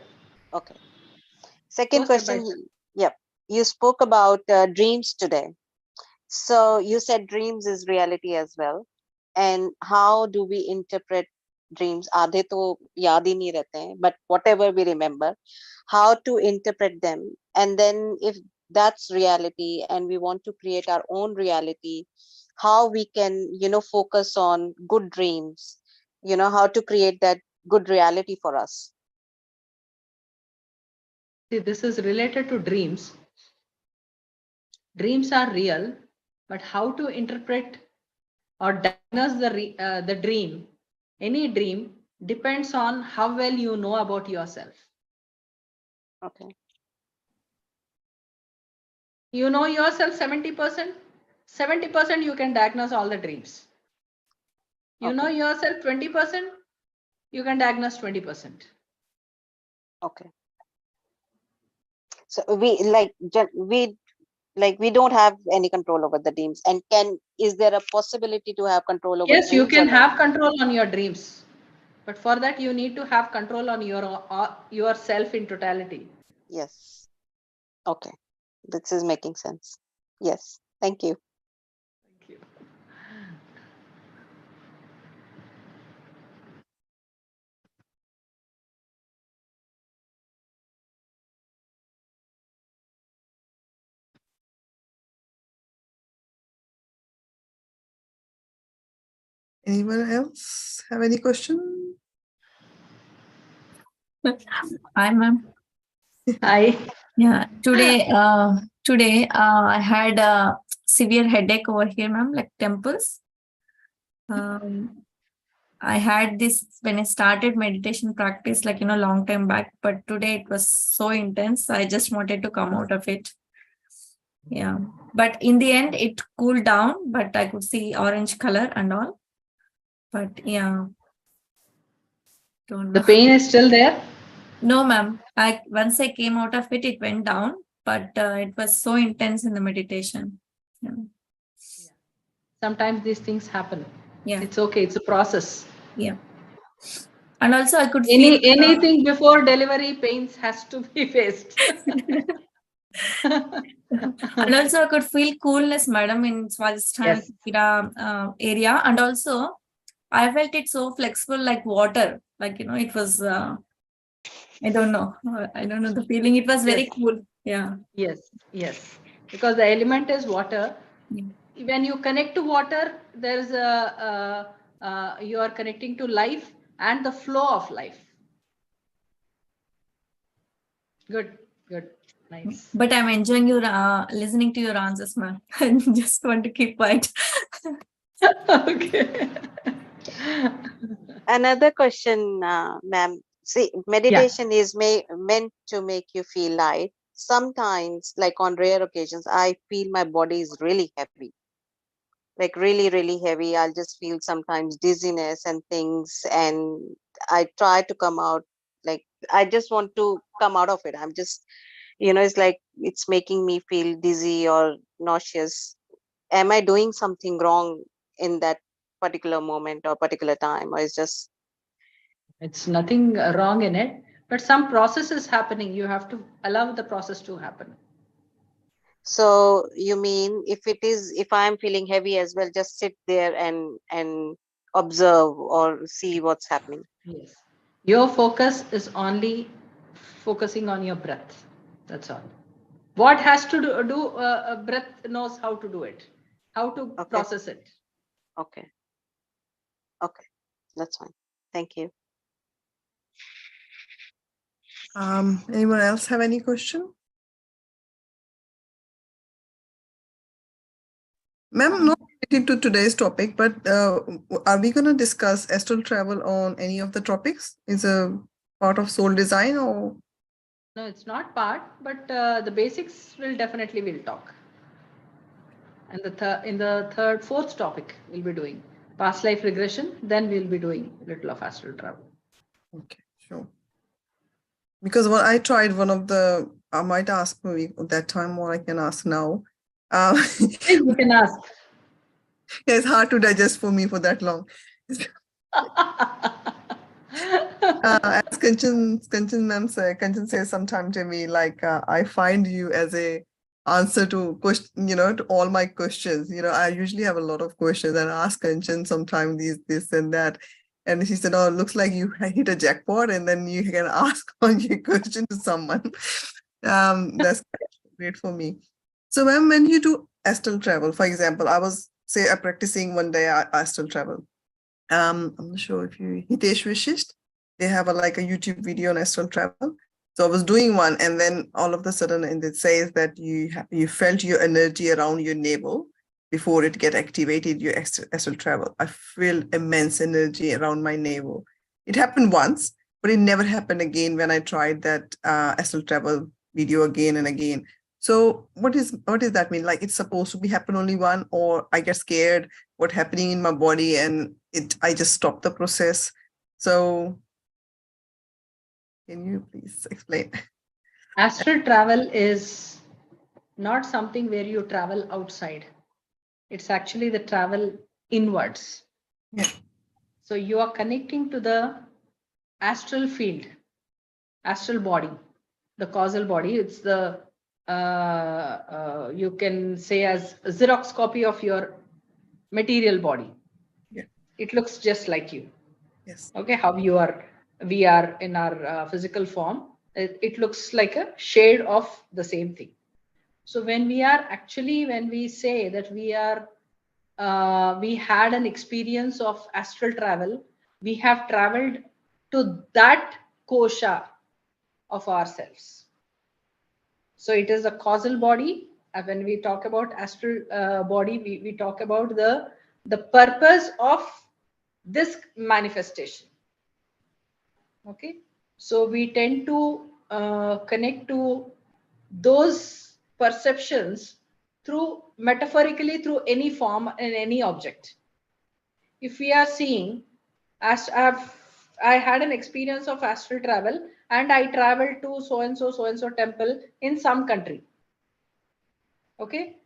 Okay. Go Second step by question. step. Yep. You spoke about dreams today. So you said dreams is reality as well. And how do we interpret dreams? आधे तो याद ही नहीं रहते हैं, but whatever we remember, how to interpret them? And then if that's reality and we want to create our own reality, how we can, focus on good dreams, how to create that good reality for us. See, this is related to dreams. Dreams are real, but how to interpret or the dream, any dream, depends on how well you know about yourself. Okay. You know yourself 70%, 70% you can diagnose all the dreams. You know Okay. yourself 20%, you can diagnose 20%. Okay. So we don't have any control over the dreams. And is there a possibility to have control over Yes, you dreams or can no? have control on your dreams, but for that you need to have control on yourself in totality. Yes. Okay. This is making sense. Yes. Thank you. Thank you. Anyone else have any question? Hi, ma'am. Hi. Yeah, today I had a severe headache over here, ma'am, like temples. I had this when I started meditation practice, like, long time back, but today it was so intense. I just wanted to come out of it. Yeah, but in the end, it cooled down, but I could see orange color and all. But yeah, don't The know. pain is still there? No, ma'am. Once I came out of it, it went down, but it was so intense in the meditation. Yeah. Sometimes these things happen. Yeah. It's okay. It's a process. Yeah. And also I could feel anything before delivery pains has to be faced. and also I could feel coolness, madam, in Swazistan Yes. area. And also I felt it so flexible like water. Like, it was I don't know. I don't know the feeling. It was very Yes. cool. Yeah. Yes. Because the element is water. Yeah. When you connect to water, there's you are connecting to life and the flow of life. Good. Nice. But I'm enjoying your listening to your answers, ma'am. I just want to keep quiet. Okay. Another question, ma'am. See, meditation is meant to make you feel light. Sometimes, like on rare occasions, I feel my body is really heavy, like really, really heavy. I'll just feel sometimes dizziness and things, and I try to come out. Like I just want to come out of it. I'm just, it's like it's making me feel dizzy or nauseous. Am I doing something wrong in that particular moment or particular time, or is just It's nothing wrong in it, but some process is happening. You have to allow the process to happen. so you mean if I'm feeling heavy as well, just sit there and observe or see what's happening? Yes. Your focus is only focusing on your breath. That's all. What has to do breath knows how to do it, how to Okay. process it. Okay, that's fine. Thank you. Anyone else have any question? Ma'am, not related to today's topic, but are we going to discuss astral travel on any of the topics? Is a part of soul design or? No, it's not part, but the basics we'll talk. And in the fourth topic, we'll be doing past life regression. Then we'll be doing a little of astral travel. Okay, sure. Because what I tried, I might ask maybe at that time, or I can ask now. You can ask. It's hard to digest for me for that long. As Kanchan ma'am said, Kanchan says sometime to me, like, I find you as a answer to question, to all my questions. I usually have a lot of questions and ask Kanchan sometime this and that. And she said, oh, looks like you hit a jackpot and then you can ask all your question to someone. That's great for me. So ma'am, when you do astral travel, for example, I was practicing one day astral travel. I'm not sure if you Hitesh Vishisht, they have a YouTube video on astral travel. So I was doing one, and then all of a sudden, and it says that you felt your energy around your navel, before it get activated, your astral travel. I feel immense energy around my navel. It happened once, but it never happened again when I tried that astral travel video again and again. So what does that mean? Like, it's supposed to be happen only one, or I get scared what happening in my body and I just stop the process. So can you please explain? Astral travel is not something where you travel outside. It's actually the travel inwards. Yeah. So you are connecting to the astral field, astral body, the causal body. It's the you can say as a Xerox copy of your material body. Yeah. It looks just like you. Yes. Okay, how we are in our physical form. It looks like a shade of the same thing. So when we say that we had an experience of astral travel, we have traveled to that kosha of ourselves. So it is a causal body. When we talk about astral body, we talk about the purpose of this manifestation. Okay, so we tend to connect to those perceptions through metaphorically through any form and any object. If we are seeing, as I had an experience of astral travel, and I traveled to so and so temple in some country. Okay,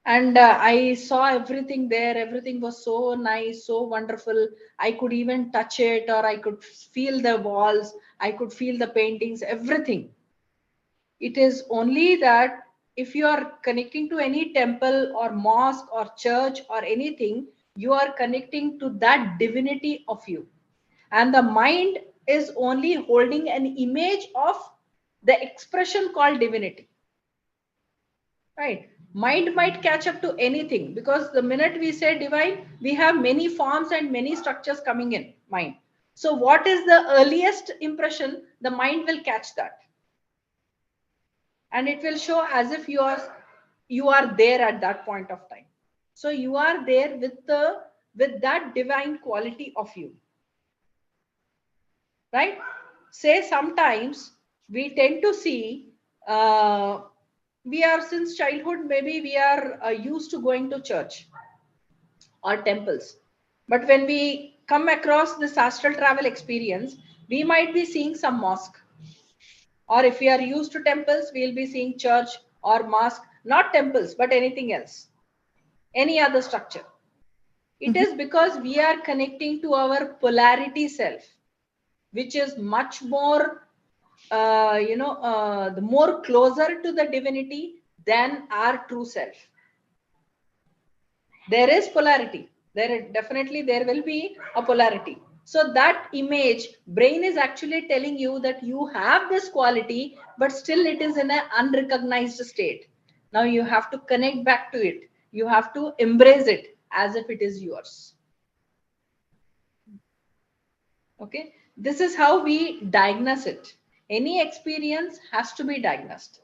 and I saw everything there. Everything was so nice, so wonderful. I could even touch it, or I could feel the walls, I could feel the paintings, everything. It is only that if you are connecting to any temple or mosque or church or anything, you are connecting to that divinity of you, and the mind is only holding an image of the expression called divinity. Right, mind might catch up to anything, because the minute we say divine, we have many forms and many structures coming in mind. So what is the earliest impression? The mind will catch that, and it will show as if you are there at that point of time. So you are there with that divine quality of you, right? Say sometimes we tend to see, we are, since childhood, maybe we are used to going to church or temples, but when we come across this astral travel experience, we might be seeing some mosque, or if we are used to temples, we'll be seeing church or mosque, not temples but anything else, any other structure. It is because we are connecting to our polarity self, which is much more the more closer to the divinity than our true self. There is polarity, there will be a polarity. So that image, brain is actually telling you that you have this quality, but still it is in an unrecognized state. Now you have to connect back to it, you have to embrace it as if it is yours. Okay, this is how we diagnose it. Any experience has to be diagnosed.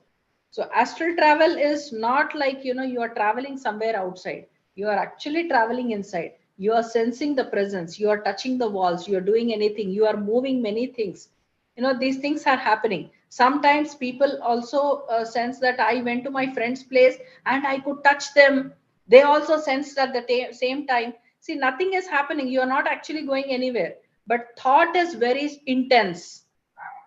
So astral travel is not like, you are traveling somewhere outside. You are actually traveling inside. You are sensing the presence, you are touching the walls, you are doing anything, you are moving many things. These things are happening. Sometimes people also sense that I went to my friend's place and I could touch them. They also sensed at the same time. See, nothing is happening, you are not actually going anywhere, but thought is very intense,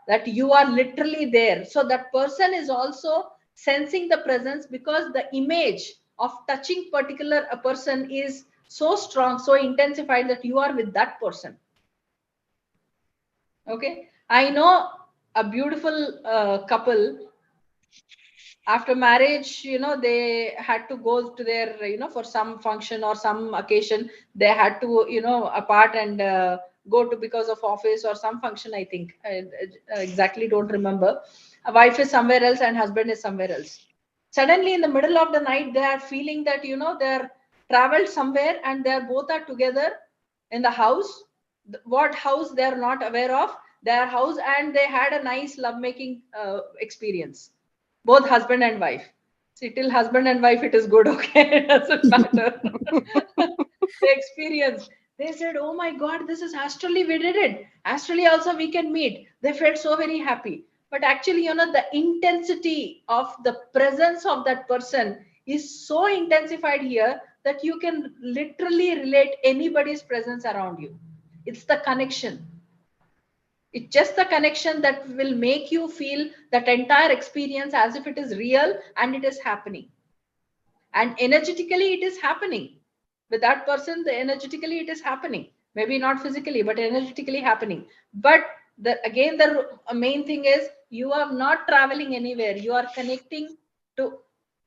that you are literally there. So that person is also sensing the presence, because the image of touching a person is so strong, so intensified, that you are with that person. Okay, I know a beautiful couple. After marriage, they had to go to their, for some function or some occasion, they had to, apart and go to, because of office or some function, I think. I exactly don't remember. A wife is somewhere else and husband is somewhere else. Suddenly in the middle of the night, they are feeling that, they're traveled somewhere and they're both are together in the house. What house they are not aware of, their house, and they had a nice lovemaking experience, both husband and wife. See, till husband and wife, it is good, okay? It doesn't matter. The experience. They said, oh my God, this is astrally, we did it. Astrally also we can meet. They felt so very happy. But actually, the intensity of the presence of that person is so intensified here that you can literally relate anybody's presence around you. It's the connection. It's just the connection that will make you feel that entire experience as if it is real and it is happening. And energetically, it is happening. With that person, the energetically it is happening. Maybe not physically, but energetically happening. But again, the main thing is you are not traveling anywhere. You are connecting to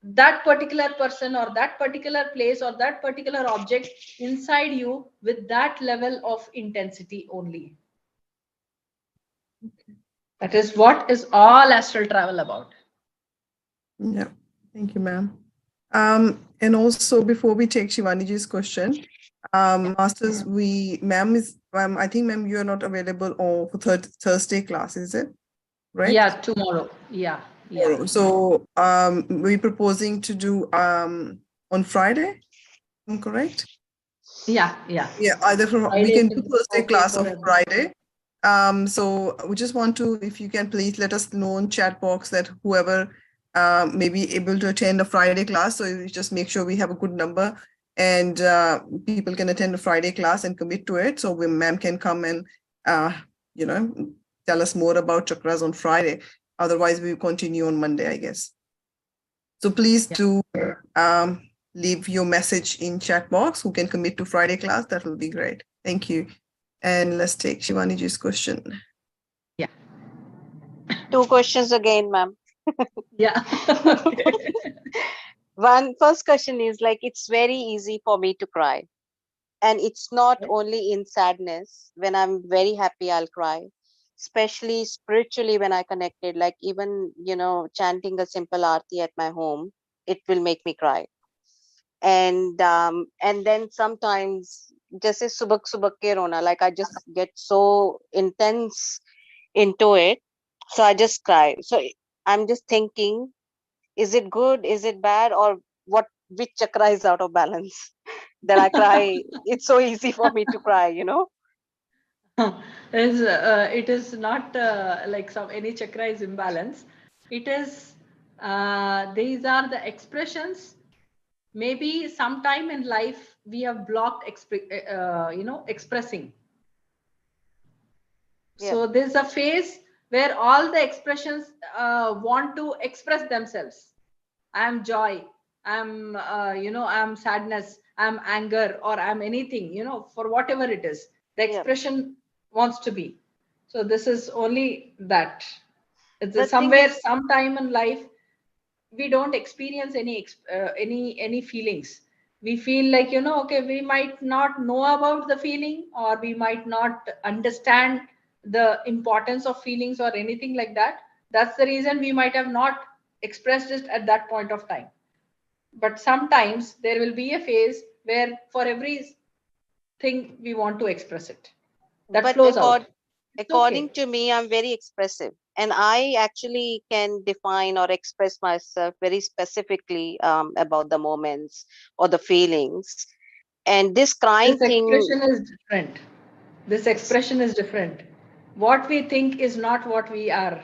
that particular person or that particular place or that particular object inside you with that level of intensity only. That is what is all astral travel about. Yeah, thank you, ma'am. And also before we take Shivaniji's question, masters, I think ma'am, you are not available for Thursday class, is it? Right? Yeah, tomorrow. Yeah. Tomorrow. So we're proposing to do on Friday. Am I correct? Yeah. Yeah, either we can do Thursday class on Friday. So we just want to, if you can please let us know in chat box that whoever may be able to attend a Friday class. So you just make sure we have a good number and people can attend a Friday class and commit to it. So ma'am can come and tell us more about chakras on Friday. Otherwise, we continue on Monday, I guess. So please do leave your message in chat box. Who can commit to Friday class? That will be great. Thank you. And let's take Shivaniji's question. Yeah. 2 questions again, ma'am. Yeah. First question is like, it's very easy for me to cry. And it's not only in sadness. When I'm very happy, I'll cry. Especially spiritually when I connected, like even, chanting a simple aarti at my home, it will make me cry. And then sometimes just subak ke rona, like I just get so intense into it. So I just cry. So I'm just thinking, is it good? Is it bad? Or which chakra is out of balance that I cry? It's so easy for me to cry, It is not like any chakra is imbalance. It is these are the expressions. Maybe sometime in life we have blocked expressing. So there's a phase where all the expressions want to express themselves. I am joy, I'm I'm sadness, I'm anger, or I'm anything, for whatever it is, the expression wants to be. So this is only that. It's somewhere, sometime in life, we don't experience any feelings. We feel like, okay, we might not know about the feeling, or we might not understand the importance of feelings or anything like that. That's the reason we might have not expressed it at that point of time. But sometimes there will be a phase where for every thing we want to express it. That flows out. According to me, I'm very expressive, and I actually can define or express myself very specifically about the moments or the feelings. And this crying thing, is different. This expression is different. What we think is not what we are.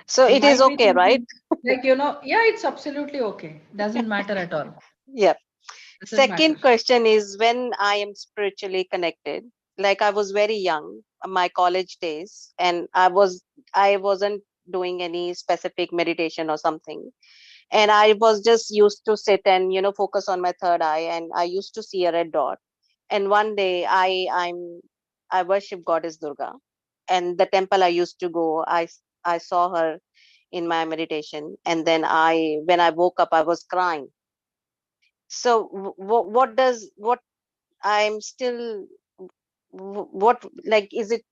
So it is okay, right? Like, yeah, it's absolutely okay. Doesn't matter at all. Yeah. Second question is, when I am spiritually connected, like I was very young, my college days, and I wasn't doing any specific meditation or something. And I was just used to sit and, focus on my third eye, and I used to see a red dot. And one day I worship goddess Durga, and the temple I used to go, I saw her in my meditation. And then when I woke up, I was crying. So what I'm still, what, like, is it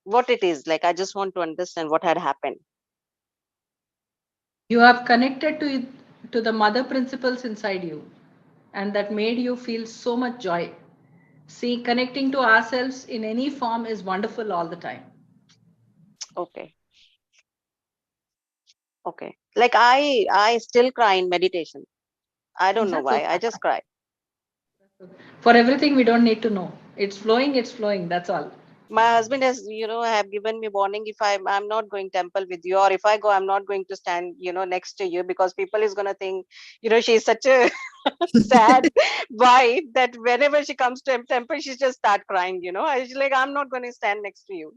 what it is? Like, I just want to understand what had happened. You have connected to the mother principles inside you, and that made you feel so much joy. See, connecting to ourselves in any form is wonderful all the time. Okay. Like I still cry in meditation. I don't know That's why. okay. I just cry. For everything, we don't need to know. It's flowing, that's all. My husband has, have given me warning, if I'm not going temple with you, or if I go, I'm not going to stand, next to you, because people is going to think, she's such a sad wife that whenever she comes to temple, she just start crying, she's like, I'm not going to stand next to you.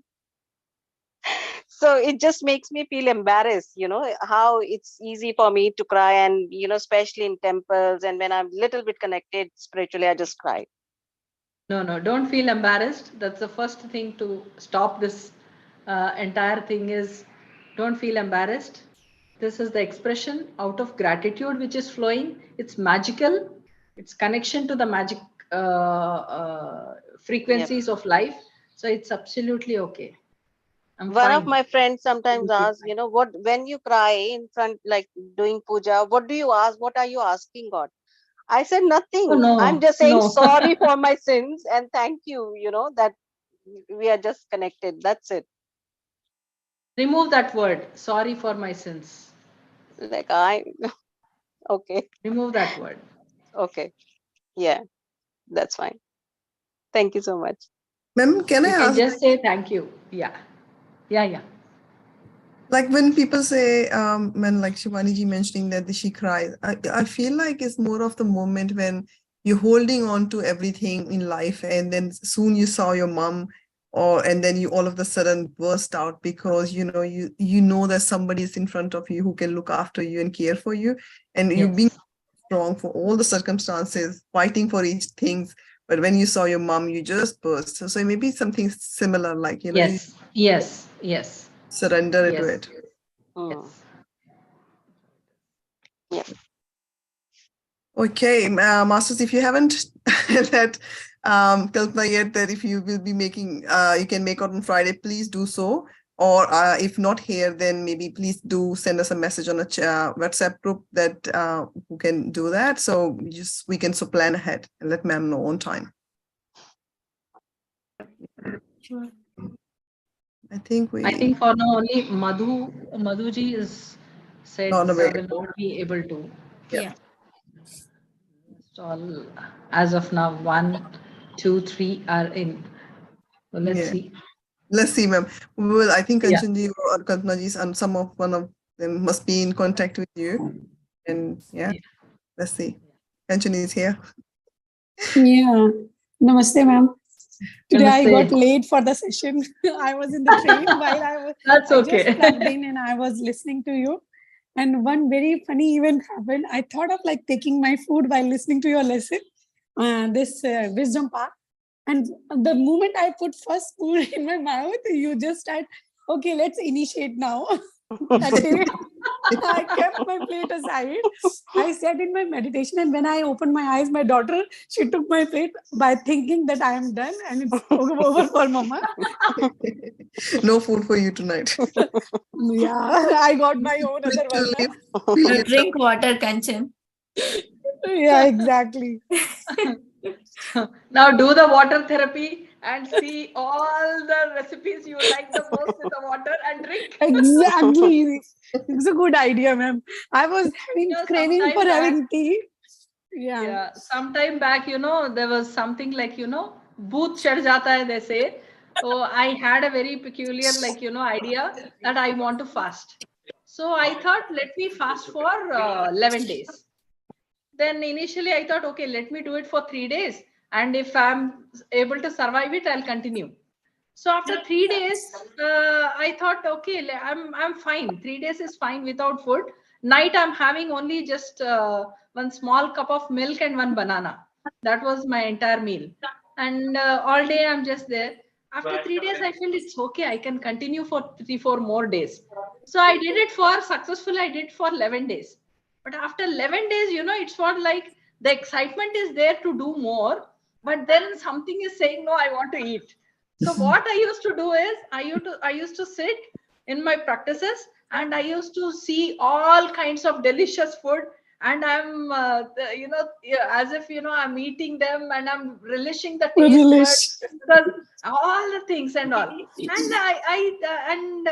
So it just makes me feel embarrassed, how it's easy for me to cry, and especially in temples, and when I'm little bit connected spiritually, I just cry. No, don't feel embarrassed. That's the first thing to stop this entire thing is don't feel embarrassed. This is the expression out of gratitude which is flowing. It's magical. It's connection to the magic Yep. frequencies of life. So it's absolutely okay. I'm One of fine. my friends sometimes asks, what, when you cry in front, like doing puja, what do you ask? What are you asking God? I said, Oh, nothing. I'm no, just saying no. sorry for my sins and thank you, that we are just connected. That's it. Remove that word. Sorry for my sins. Like, okay. Remove that word. Okay. Yeah, that's fine. Thank you so much. Ma'am, can I You can ask, just say thank you. Yeah. Yeah. like when people say, when like Shivani ji mentioning that she cries, I feel like it's more of the moment when you're holding on to everything in life, and then soon you saw your mom, and then you all of a sudden burst out because you know that somebody is in front of you who can look after you and care for you, and you being Yes. strong for all the circumstances, fighting for each things. But when you saw your mom, you just burst. So maybe something similar, like you Yes. surrender to Yes. it. Hmm. Yes. Yeah. Okay, Masters, if you haven't let Kalpana yet, that if you will be making, you can make out on Friday, please do so. Or if not here, then maybe please do send us a message on a WhatsApp group that who can do that. So we can so plan ahead and let ma'am know on time. Sure. I think for now only Madhuji is said on the way. will not be able to. Yeah. So all as of now, 1, 2, 3 are in. So let's Yeah. see. Let's see, ma'am. Well, I think Yeah. Kanchanji or Kalpanaji and one of them must be in contact with you. And yeah, let's see. Kanchan is here. Yeah. Namaste, ma'am. Today I got Namaste. late for the session. I was in the train while That's I just okay. plugged in and I was listening to you. And one very funny event happened. I thought of like taking my food while listening to your lesson, this wisdom path. And the moment I put first food in my mouth, you just start, okay, let's initiate now. That day, I kept my plate aside. I sat in my meditation, and when I opened my eyes, my daughter, she took my plate by thinking that I am done and it's over for mama. No food for you tonight. Yeah, I got my own other one. So drink water, Kanchan. Yeah, exactly. Now do the water therapy and see all the recipes you like the most with the water and drink. Exactly. It's a good idea, ma'am. I was having craving for Sometime back, having tea. Yeah. yeah, sometime back, there was something like, booth chad jata hai, they say. So I had a very peculiar, idea that I want to fast. So I thought, let me fast for 11 days. Then initially I thought, okay, let me do it for 3 days. And if I'm able to survive it, I'll continue. So after 3 days, I thought, okay, I'm fine. 3 days is fine without food. Night I'm having only just one small cup of milk and one banana. That was my entire meal. And all day I'm just there. After 3 days, I feel it's okay. I can continue for 3, 4 more days. So I did it for successfully. I did for 11 days. But after 11 days, it's what like the excitement is there to do more. But then something is saying, no, I want to eat. So what I used to do is I used to sit in my practices and I used to see all kinds of delicious food and I'm, as if, I'm eating them and I'm relishing the taste buds, because all the things and all. And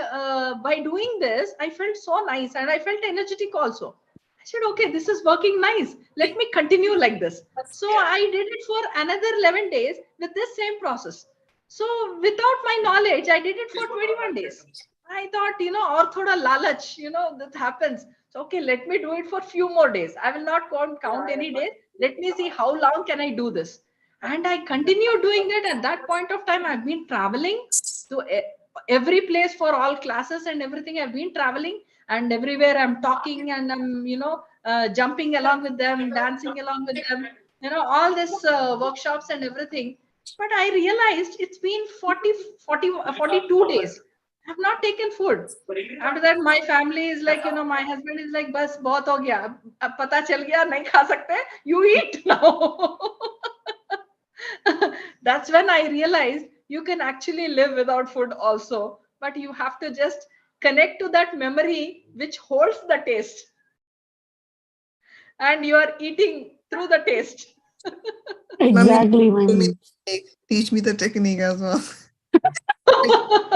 by doing this, I felt so nice and I felt energetic also. I said, okay, this is working nice. Let me continue like this. So I did it for another 11 days with this same process. So without my knowledge, I did it for 21 days. I thought, or thoda lalach, that happens. So, okay, let me do it for few more days. I will not count any days. Let me see how long can I do this. And I continue doing it. At that point of time, I've been traveling to every place for all classes and everything. I've been traveling, and everywhere I'm talking and I'm, jumping along with them, dancing along with them, all this workshops and everything. But I realized it's been 42 days. I've not taken food. After that, my family is like, my husband is like, bas, bahut ho gaya. Ab pata chal gaya, nahi kha sakte. You eat now. That's when I realized you can actually live without food also, but you have to just connect to that memory which holds the taste. And you are eating through the taste. Exactly, Teach me the technique as well.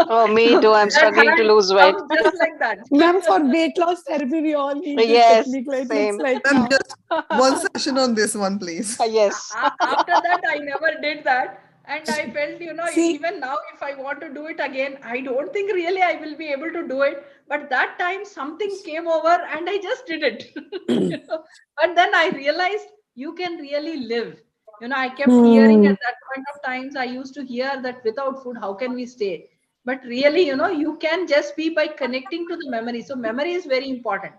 Oh, me too. I'm struggling to lose weight. Just like that. Ma'am, for weight loss therapy, we all need this Yes, technique. Like, same. it's like Ma'am, just one session on this one, please. Yes. After that, I never did that. And I felt, See- even now, if I want to do it again, I don't think really I will be able to do it. But that time, something came over and I just did it. But then I realized you can really live. I kept hearing at that point of times, I used to hear that without food, how can we stay? But really, you can just be by connecting to the memory. So memory is very important.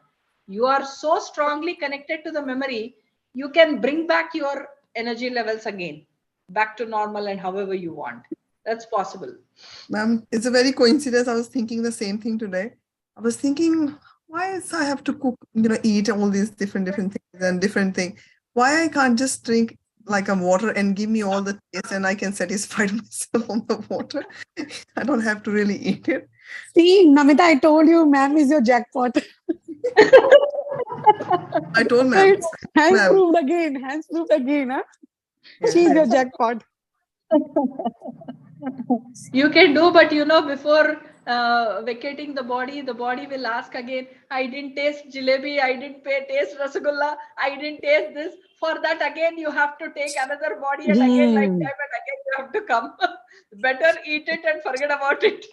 You are so strongly connected to the memory, you can bring back your energy levels again, back to normal and however you want. That's possible. Ma'am, it's a very coincidence. I was thinking the same thing today. I was thinking, why is I have to cook, eat all these different things and different things? Why I can't just drink like a water and give me all the taste and I can satisfy myself on the water? I don't have to really eat it. See, Namita, I told you, ma'am is your jackpot. I told ma'am. Hands Ma'am. proved again, huh? Yeah. She's your jackpot. You can do, but before vacating the body will ask again, I didn't taste jalebi, I didn't taste rasgulla, I didn't taste this. For that, again, you have to take another body and again lifetime and again you have to come. Better eat it and forget about it.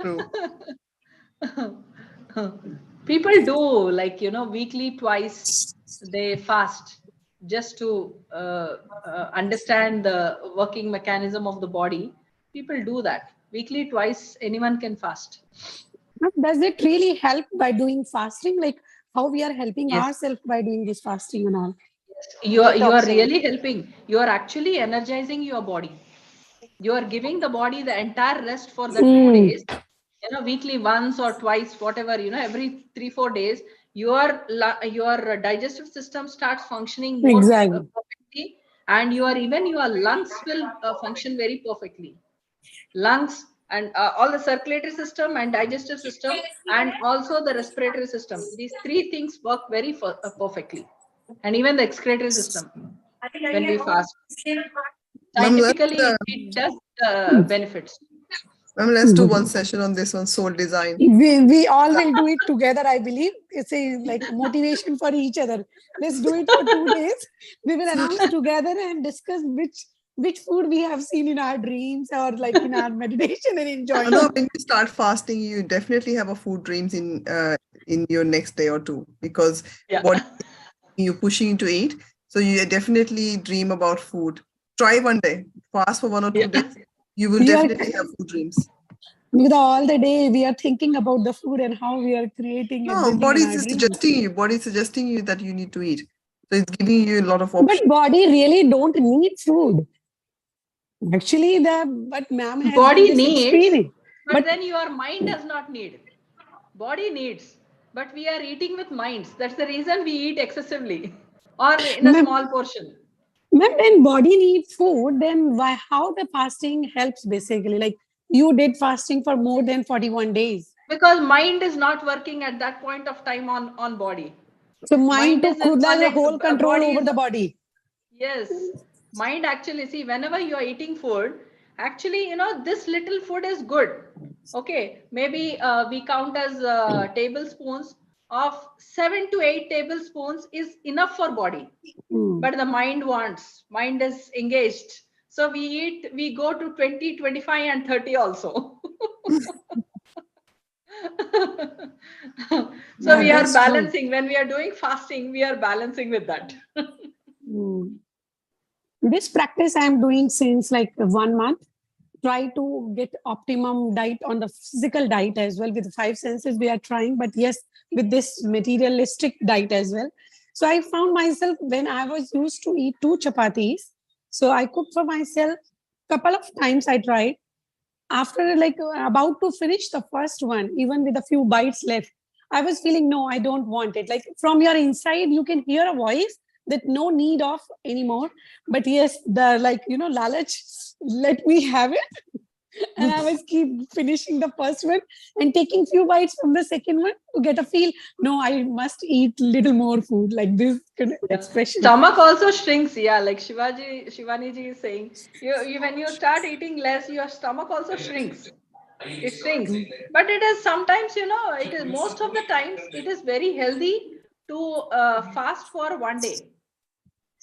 True. People do weekly twice they fast just to understand the working mechanism of the body. People do that weekly twice. Anyone can fast. Does it really help by doing fasting? Like how we are helping Yes. ourselves by doing this fasting and all? You are Detoxing. really helping. You are actually energizing your body. You are giving the body the entire rest for the 2 days. Weekly once or twice, whatever, every 3-4 days, your digestive system starts functioning more Exactly. perfectly, and your lungs will function very perfectly. Lungs and all the circulatory system and digestive system and also the respiratory system. These three things work very perfectly, and even the excretory system when we fast. Scientifically, it does benefits. Let's do one session on this one, soul design. We all will do it together, I believe. It's a like motivation for each other. Let's do it for 2 days. We will announce together and discuss which food we have seen in our dreams or like in our meditation and enjoying. No, when you start fasting, you definitely have a food dreams in your next day or two, because what you're pushing to eat. So you definitely dream about food. Try one day, fast for 1 or 2 days. You will definitely have food dreams. With all the day we are thinking about the food and how we are creating. No, body is suggesting you. Body is suggesting you that you need to eat. So it's giving you a lot of options. But body really don't need food. Actually, but ma'am has body needs, experience. but then your mind does not need. Body needs, but we are eating with minds. That's the reason we eat excessively or in a small portion. Ma'am, when body needs food, then how the fasting helps basically? Like you did fasting for more than 41 days. because mind is not working at that point of time on body. So mind is took in the one, whole control body over is- the body. Yes, mind actually, see, whenever you are eating food, actually, you know, this little food is good. Okay, maybe we count as tablespoons of 7 to 8 tablespoons is enough for body. But the mind wants, mind is engaged. So we go to 20, 25 and 30 also. So we are That's balancing. When we are doing fasting, we are balancing with that. true. This practice I am doing since like 1 month. Try to get optimum diet on the physical diet as well. With the 5 senses we are trying, but yes, with this materialistic diet as well. So I found myself when I was used to eat 2 chapatis. So I cooked for myself. Couple of times I tried. After like about to finish the first one, even with a few bites left, I was feeling, no, I don't want it. Like from your inside, you can hear a voice that no need of anymore. But yes, the like, lalach, let me have it. And I was keep finishing the first one and taking few bites from the second one to get a feel, no, I must eat little more food, like this kind of expression. Stomach also shrinks, yeah, like Shivani ji is saying, you when you start eating less, your stomach also shrinks. It shrinks. But it is sometimes, it is most of the times it is very healthy to fast for 1 day.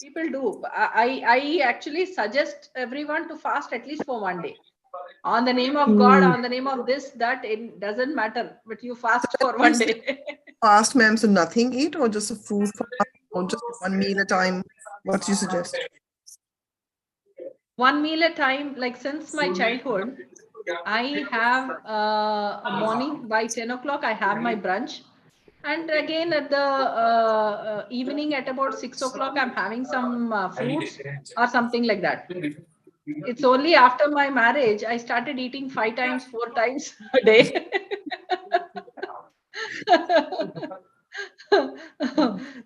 People do. I actually suggest everyone to fast at least for 1 day. On the name of God, on the name of this, that, it doesn't matter, but you fast for 1 day. Fast, ma'am, so nothing eat or just a fruit fast or just one meal a time? What do you suggest? 1 meal a time, like since my childhood, I have a morning by 10 o'clock, I have my brunch. And again at the evening at about 6 o'clock, I'm having some fruits or something like that. It's only after my marriage, I started eating 5 times, 4 times a day.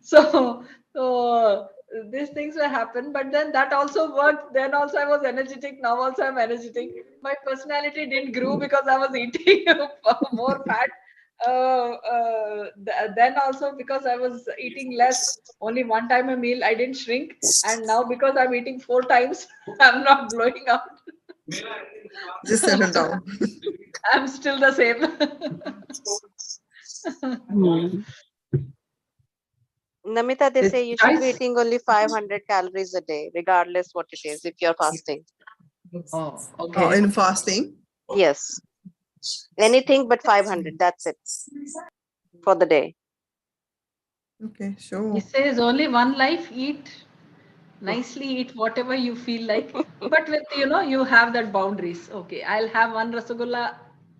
so these things will happen, but then that also worked. Then also I was energetic. Now also I'm energetic. My personality didn't grow because I was eating more fat. Then also because I was eating less, only 1 time a meal, I didn't shrink. And now because I'm eating 4 times, I'm not blowing out. Just settle down. I'm still the same. Namita, they say you should be Guys. eating only 500 calories a day, regardless what it is, if you're fasting. Oh, okay. In fasting? Yes. Anything but 500, that's it for the day. Okay, sure. He says only one life, eat nicely, eat whatever you feel like. But with, you have that boundaries. Okay, I'll have 1 rasagulla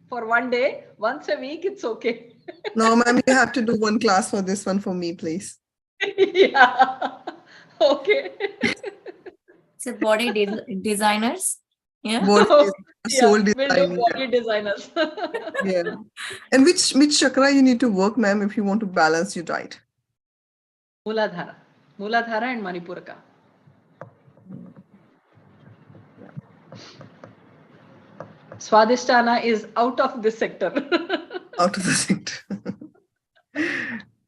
for 1 day. Once a week, it's okay. No, ma'am, you have to do 1 class for this one for me, please. Yeah. Okay. So body designers. Yeah. Soul We'll do design. body designers. Yeah. And which chakra you need to work, ma'am, if you want to balance your diet? Muladhara and Manipuraka. Swadhisthana is out of this sector. Out of the sector.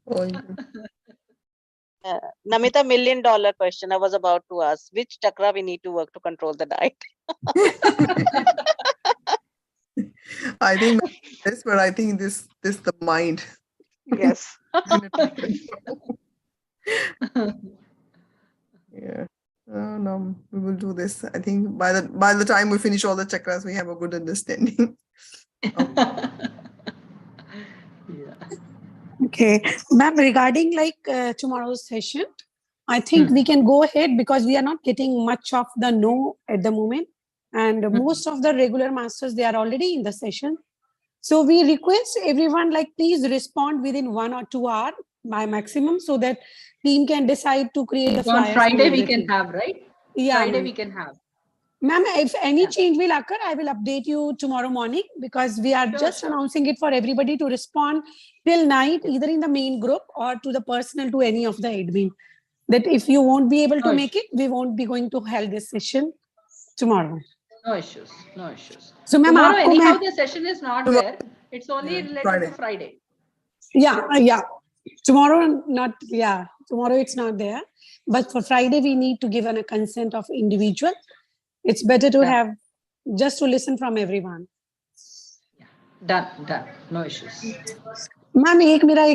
Oh, Namita, $1 million question I was about to ask. Which chakra we need to work to control the diet? I think this, but I think this the mind. Yes. Yeah. No, we will do this. I think by the time we finish all the chakras, we have a good understanding. Okay, ma'am, regarding like tomorrow's session, I think we can go ahead because we are not getting much of the no at the moment. And most of the regular masters, they are already in the session. So we request everyone, like, please respond within 1 or 2 hours by maximum so that team can decide to create the flyers. On Friday we can have, right? Yeah, Friday we can have. Ma'am, if any change will occur, I will update you tomorrow morning because we are just announcing it for everybody to respond till night, either in the main group or to the personal to any of the admin. That if you won't be able to make it, we won't be going to hold this session tomorrow. No issues. So, ma'am, tomorrow anyhow the session is not there. It's only Yeah, related to Friday. Yeah. Tomorrow, tomorrow it's not there. But for Friday, we need to give a consent of individual. It's better to have just to listen from everyone. Done. No issues. Ma'am एक मेरा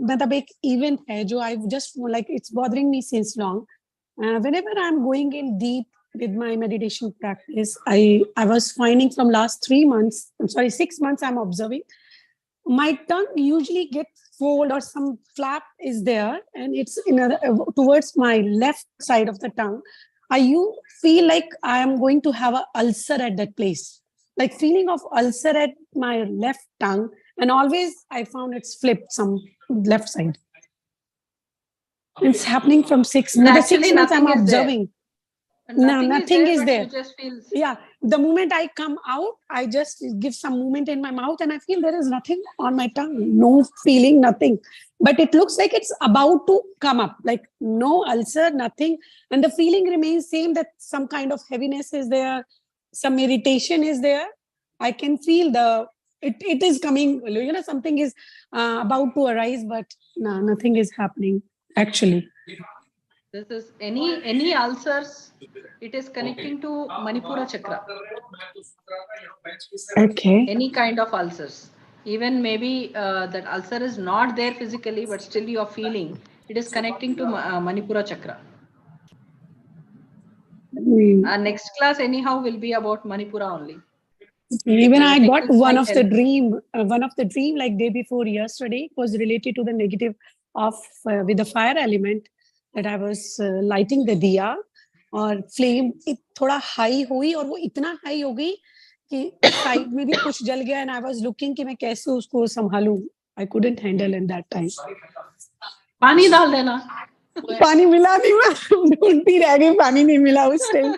मतलब एक event है जो I just like it's bothering me since long. Whenever I'm going in deep with my meditation practice, I was finding from last 6 months I'm observing my tongue usually gets fold or some flap is there, and it's towards my left side of the tongue. You feel like I am going to have an ulcer at that place, like feeling of ulcer at my left tongue, and always I found it's flipped some left side. It's happening from 6 months. Actually, 6 months I'm nothing is there. observing. Nothing is but there. You just feel. Yeah, the moment I come out, I just give some movement in my mouth and I feel there is nothing on my tongue, no feeling, nothing. But it looks like it's about to come up, like no ulcer, nothing. And the feeling remains same, that some kind of heaviness is there, some irritation is there. I can feel it is coming, something is about to arise, but no, nothing is happening actually. This is any ulcers, it is connecting to Manipura Chakra. Okay. Any kind of ulcers. Even maybe that ulcer is not there physically, but still you are feeling, it is connecting to Manipura Chakra. Our next class anyhow will be about Manipura only. Even I got one of the dream like day before yesterday was related to the negative of with the fire element, that I was lighting the diya और flame थोड़ा high हुई और वो इतना high हो गई कि side में भी कुछ जल गया, and I was looking कि मैं कैसे उसको संभालूं. I couldn't handle in that time. पानी डाल देना. पानी मिला नहीं, मैं ढूंढती रह गई, पानी नहीं मिला उस time.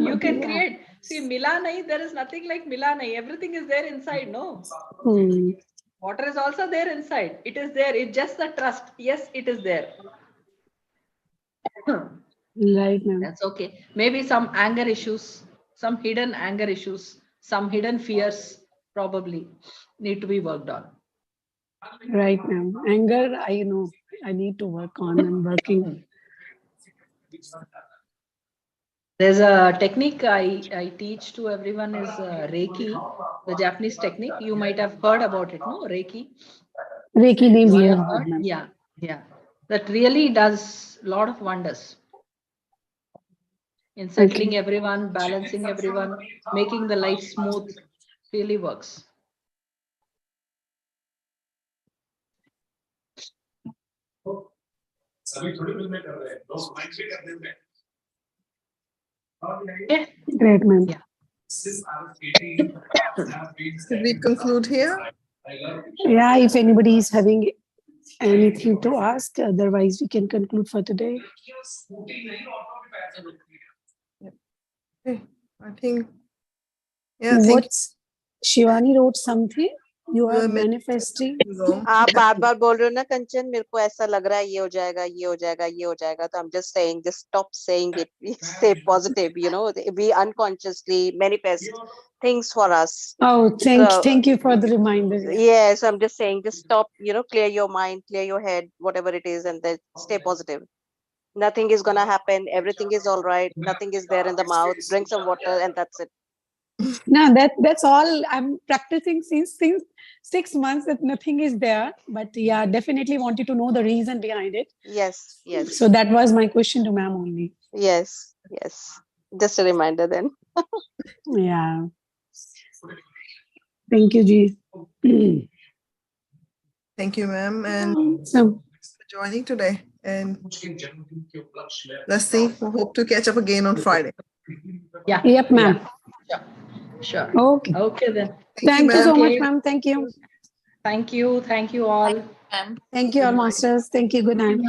You can create. See, mila nahi, there is nothing like mila nahi. Everything is there inside, no? Water is also there inside. It is there. It's just the trust. Yes, it is there. Right now. That's okay. Maybe some anger issues, some hidden anger issues, some hidden fears probably need to be worked on. Right now. Anger, I know. I need to work on. I'm working. There's a technique I teach to everyone is Reiki, the Japanese technique. You might have heard about it, no? Reiki. Reiki name. Yeah. That really does a lot of wonders in settling everyone, balancing everyone, making the life smooth. Really works. Yeah. Great, ma'am. Yeah. Should we conclude here? Yeah, if anybody is having anything to ask, otherwise we can conclude for today. Okay, I think. Yeah. Shivani wrote something. You are manifesting. आप बार-बार बोल रहे हो ना कंचन, मेरे को ऐसा लग रहा है ये हो जाएगा, ये हो जाएगा, ये हो जाएगा. तो I'm just saying, just stop saying it. Stay positive. We unconsciously manifest things for us. Oh, thank you for the reminder. Yes, I'm just saying, just stop. Clear your mind, clear your head, whatever it is, and then stay positive. Nothing is gonna happen. Everything is all right. Nothing is there in the mouth. Drink some water, and that's it. No, that's all. I'm practicing since 6 months that nothing is there. But yeah, definitely wanted to know the reason behind it. Yes. So that was my question to ma'am only. Yes. Just a reminder then. Yeah. Thank you, Ji. Thank you, ma'am, and for joining today. And let's see. We hope to catch up again on Friday. Yeah. Yep, ma'am. Yeah. Sure. Okay then. Thank you so much, ma'am. Thank you. Thank you all. Thank you all, masters. Thank you. Good night.